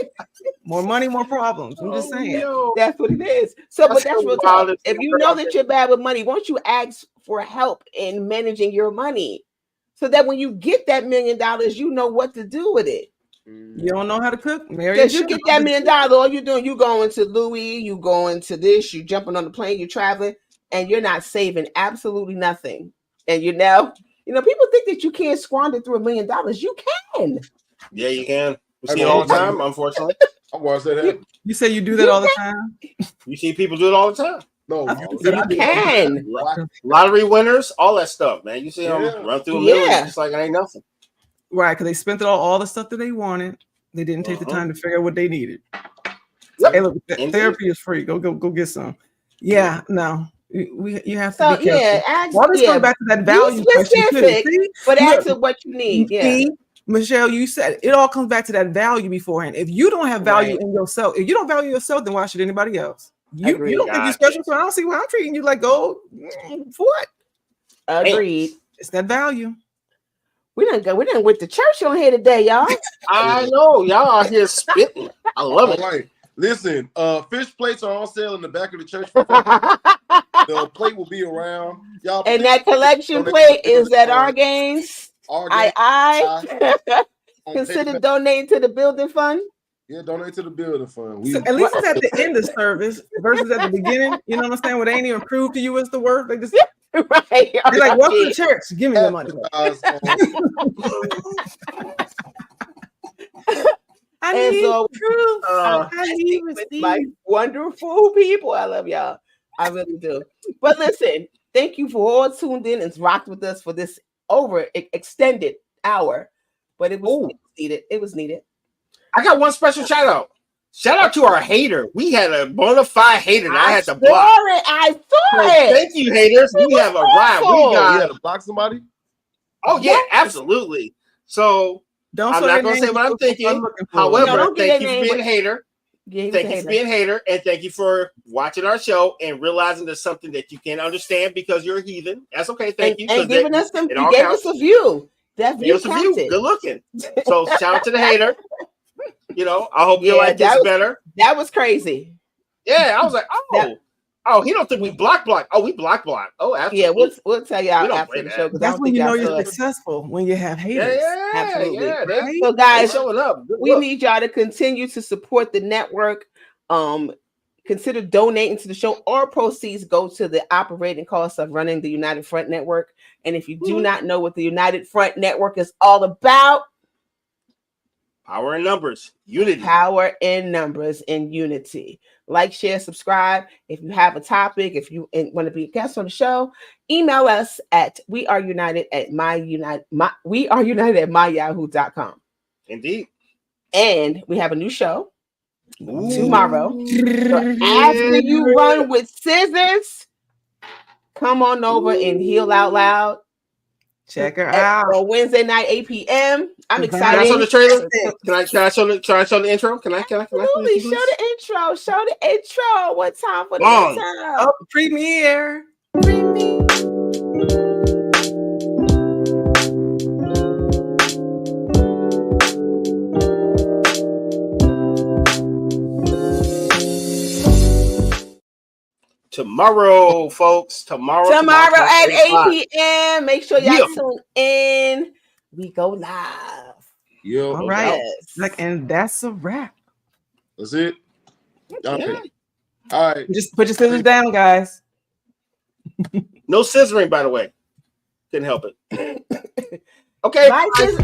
More money, more problems. I'm just saying. Yo. That's what it is. So, but That's that's the real talk. wildest If thing you know that you're bad with money, won't you ask for help in managing your money so that when you get that $1 million, you know what to do with it? You don't know how to cook? Marry Because a you chef. get that $1 million, all you're doing, you going to Louis, you going to this, you jumping on the plane, you're traveling, and you're not saving absolutely nothing. And you know, people think that you can't squander through $1 million. You can. Yeah, you can. We see it all the time, unfortunately. I watched that happen. You say you do that all the time? You see people do it all the time. No, I you thought said you I did. can. Lottery winners, all that stuff, man. You see them Yeah. run through a million Yeah. just like it ain't nothing. Right, because they spent all the stuff that they wanted. They didn't take the Uh-huh. time to figure out what they needed. Yep. Hey, look, Indeed. therapy is free. Go get some. Yeah, no. You have to So be careful. yeah, ask, All this yeah, goes back to that be value question too. specific, See? but ask Look, her what you need. Yeah. See, Michelle, you said it all comes back to that value beforehand. If you don't have value Right. in yourself, if you don't value yourself, then why should anybody else? You Agreed. don't think you're special, so I don't see why I'm treating you like gold. For what? Agreed. It's that value. We didn't went to church on here today, y'all. I know y'all out here spitting. I love All it. right. Listen, fish plates are on sale in the back of the church. And The plate will be around. Y'all, that collection please plate is at our games. Our I on consider PayPal. donating to the building fund. Yeah, donate to the building fund. We, So at least it's at the end of service versus at the beginning. You know what I'm saying? Where they ain't even prove to you it's the work. They just Right. they're like, welcome to church. Give me the money. I And need so, proof. I need with receipt. my wonderful people. I love y'all. I really do. But listen, thank you for all tuned in and rocked with us for this extended hour, but it was Ooh. needed. It was needed. I got one special shout out. Shout out to our hater. We had a bona fide hater that I had to block. I saw it. Thank you, haters. We have arrived. We You got. had to block somebody? Oh yeah, absolutely. So Don't I'm say not their going to name say what I'm before thinking. looking for it. However, No, don't get thank their you for name, being a but- hater. Yeah, he was Thank a you hater. for being a hater, and thank you for watching our show and realizing there's something that you can't understand because you're a heathen. That's okay. Thank you. And 'cause giving that- us some. it You all gave counts. us a view. That Give view us a view. counted. Good looking. So shout out to the hater. You know, I hope your Yeah, life that gets was- better. That was crazy. Yeah, I was like, That- he don't think we block. Oh, we block. Oh, absolutely. Yeah, we'll tell you We don't after play the that. show because I That's don't when think you know y'all you're saw it. successful, when you have haters. Yeah, Absolutely. yeah. They So guys, showing up. Good we look. need y'all to continue to support the network. Consider donating to the show. All proceeds go to the operating costs of running the United Front Network. And if you do not know what the United Front Network is all about, Power in numbers, unity. power in numbers and unity. Like, share, subscribe. If you have a topic, if you want to be a guest on the show, email us at weareunited@myyahoo.com. Indeed. And we have a new show Ooh. tomorrow. So after you run with scissors, come on over and heal out loud. Check her out. On Wednesday night, 8 p.m. I'm Can Can I excited. show the trailer? Can I show the intro? Can I Absolutely. please? Show the intro. Show the intro. What time for the Long. intro? Oh, premiere. Tomorrow, folks. Tomorrow Tomorrow at 8 o'clock. p.m. Make sure y'all Yeah. tune in. We go live. Yo, All right. Yes. And that's a wrap. that's it. Okay. Yeah. All right. Just put your scissors down, guys. No scissoring, by the way. Couldn't help it. Okay. Bye, sis.